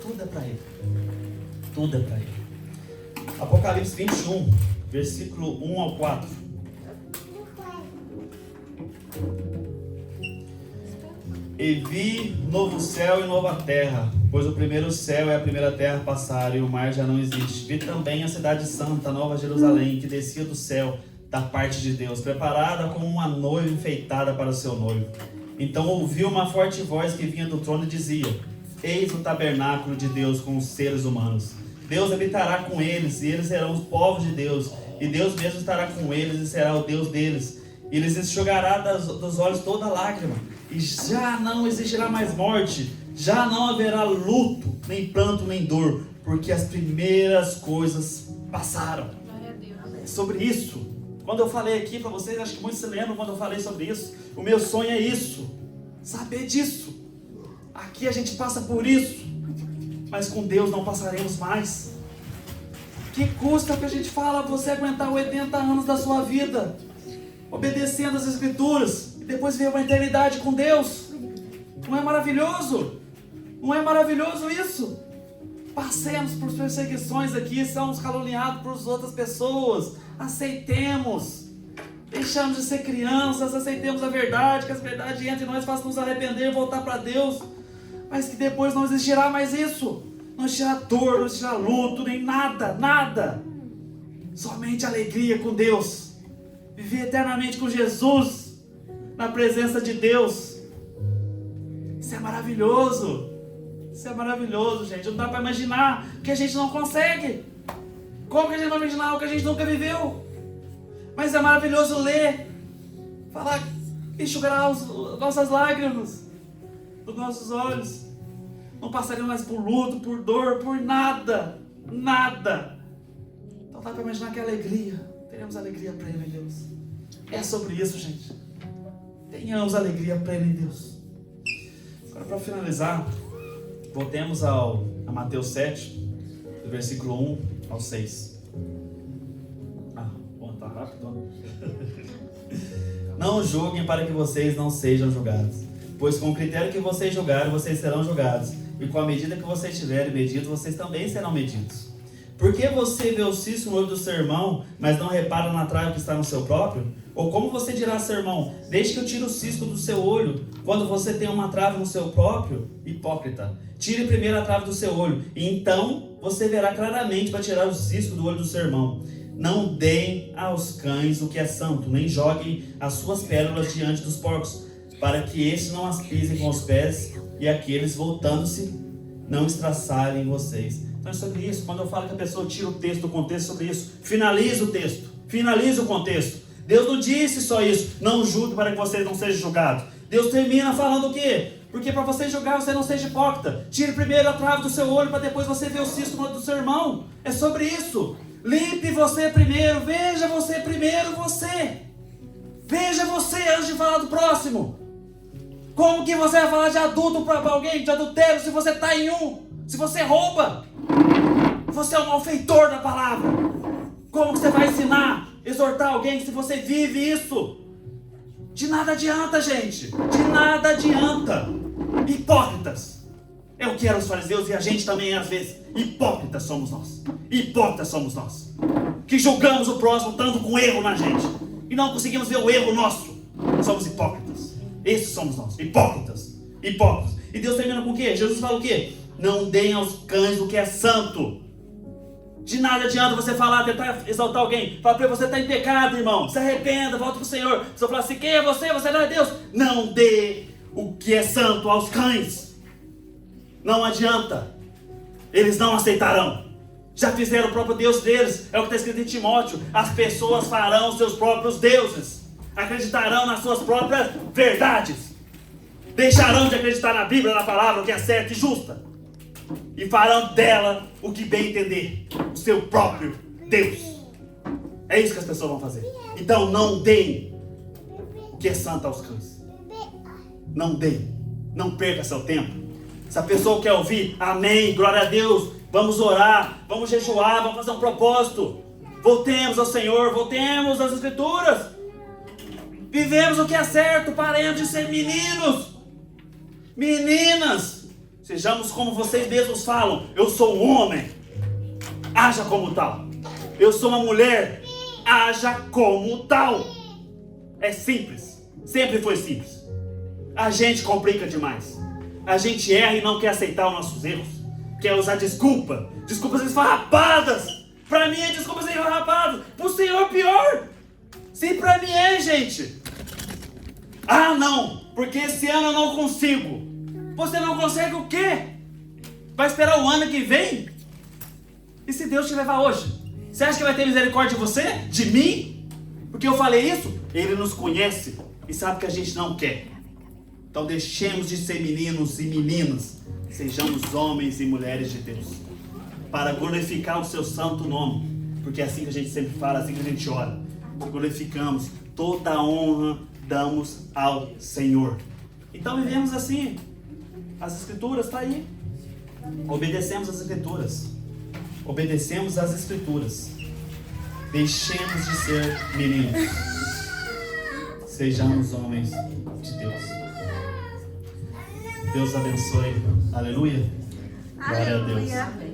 Tudo é para Ele. Tudo é para Ele. Apocalipse 21, versículo 1 ao 4. E vi novo céu e nova terra, pois o primeiro céu e a primeira terra passaram e o mar já não existe. Vi também a cidade santa, Nova Jerusalém, que descia do céu da parte de Deus, preparada como uma noiva enfeitada para o seu noivo. Então ouvi uma forte voz que vinha do trono e dizia: eis o tabernáculo de Deus com os seres humanos. Deus habitará com eles, e eles serão os povos de Deus, e Deus mesmo estará com eles e será o Deus deles. E lhes enxugará dos olhos toda lágrima, e já não existirá mais morte, já não haverá luto, nem pranto, nem dor, porque as primeiras coisas passaram. Glória a Deus. É sobre isso. Quando eu falei aqui para vocês, acho que muitos se lembram quando eu falei sobre isso. O meu sonho é isso, saber disso. Aqui a gente passa por isso, mas com Deus não passaremos mais. Que custa que a gente fala você aguentar 80 anos da sua vida obedecendo as Escrituras e depois ver uma eternidade com Deus? Não é maravilhoso? Não é maravilhoso isso? Passemos por perseguições aqui, somos caluniados por outras pessoas, aceitemos, deixamos de ser crianças, aceitemos a verdade, que a verdade entre nós faça nos arrepender e voltar para Deus, mas que depois não existirá mais isso, não existirá dor, não existirá luto, nem nada, nada, somente alegria com Deus, viver eternamente com Jesus, na presença de Deus. Isso é maravilhoso. Isso é maravilhoso, gente. Não dá para imaginar, que a gente não consegue. Como que a gente vai imaginar o que a gente nunca viveu? Mas é maravilhoso ler, falar, enxugar as nossas lágrimas dos nossos olhos. Não passaremos mais por luto, por dor, por nada. Nada. Então dá para imaginar que é alegria. Teremos alegria plena em Deus. É sobre isso, gente. Tenhamos alegria plena em Deus. Agora, para finalizar, voltemos a Mateus 7, do versículo 1 ao 6. Bom, tá rápido. Não julguem para que vocês não sejam julgados. Pois com o critério que vocês julgarem, vocês serão julgados. E com a medida que vocês tiverem medido, vocês também serão medidos. Por que você vê o cisco no olho do seu irmão, mas não repara na trave que está no seu próprio? Ou como você dirá a seu irmão: deixe que eu tire o cisco do seu olho, quando você tem uma trave no seu próprio? Hipócrita, tire primeiro a trave do seu olho, e então você verá claramente para tirar o cisco do olho do seu irmão. Não deem aos cães o que é santo, nem joguem as suas pérolas diante dos porcos, para que estes não as pisem com os pés, e aqueles, voltando-se, não estraçalhem vocês. Então é sobre isso. Quando eu falo que a pessoa tira o texto do contexto, sobre isso, finaliza o texto, finaliza o contexto. Deus não disse só isso: não julgue para que vocês não sejam julgados. Deus termina falando o quê? Porque para você julgar, você não seja hipócrita. Tire primeiro a trave do seu olho, para depois você ver o cisco no olho do seu irmão. É sobre isso. Limpe você primeiro, veja você primeiro, você. Veja você antes de falar do próximo. Como que você vai falar de adulto para alguém, de adultério, se você está em um? Se você rouba, você é um malfeitor da palavra. Como que você vai ensinar, exortar alguém se você vive isso? De nada adianta, gente. De nada adianta. Hipócritas. É o que eram os fariseus e a gente também às vezes. Hipócritas somos nós. Hipócritas somos nós. Que julgamos o próximo estando com erro na gente. E não conseguimos ver o erro nosso. Somos hipócritas. Esses somos nós. Hipócritas. Hipócritas. E Deus termina com o quê? Jesus fala o quê? Não deem aos cães o que é santo. De nada adianta você falar, tentar exaltar alguém. Fala para ele, você está em pecado, irmão. Se arrependa, volta para o Senhor. Você fala assim, quem é você? Você não é Deus. Não dê o que é santo aos cães. Não adianta. Eles não aceitarão. Já fizeram o próprio Deus deles. É o que está escrito em Timóteo. As pessoas farão seus próprios deuses. Acreditarão nas suas próprias verdades. Deixarão de acreditar na Bíblia, na palavra, o que é certo e justa. E farão dela o que bem entender. O seu próprio Deus. É isso que as pessoas vão fazer. Então não deem o que é santo aos cães. Não deem. Não perca seu tempo. Se a pessoa quer ouvir, amém, glória a Deus, vamos orar, vamos jejuar, vamos fazer um propósito. Voltemos ao Senhor, voltemos às Escrituras. Vivemos o que é certo, paremos de ser meninos. Meninas, sejamos como vocês mesmos falam. Eu sou um homem, haja como tal. Eu sou uma mulher, haja como tal. É simples, sempre foi simples. A gente complica demais. A gente erra e não quer aceitar os nossos erros. Quer usar desculpa, desculpas esfarrapadas. Pra mim é desculpas esfarrapadas, pro Senhor pior. Sim, pra mim é, gente. Ah, não, porque esse ano eu não consigo. Você não consegue o quê? Vai esperar o ano que vem? E se Deus te levar hoje? Você acha que vai ter misericórdia de você? De mim? Porque eu falei isso? Ele nos conhece e sabe que a gente não quer. Então deixemos de ser meninos e meninas. Sejamos homens e mulheres de Deus. Para glorificar o seu santo nome. Porque é assim que a gente sempre fala, assim que a gente ora. Glorificamos, toda a honra damos ao Senhor. Então vivemos assim. As Escrituras estão aí. Obedecemos as Escrituras. Obedecemos as Escrituras. Deixemos de ser meninos. Sejamos homens de Deus. Deus abençoe. Aleluia. Glória a Deus.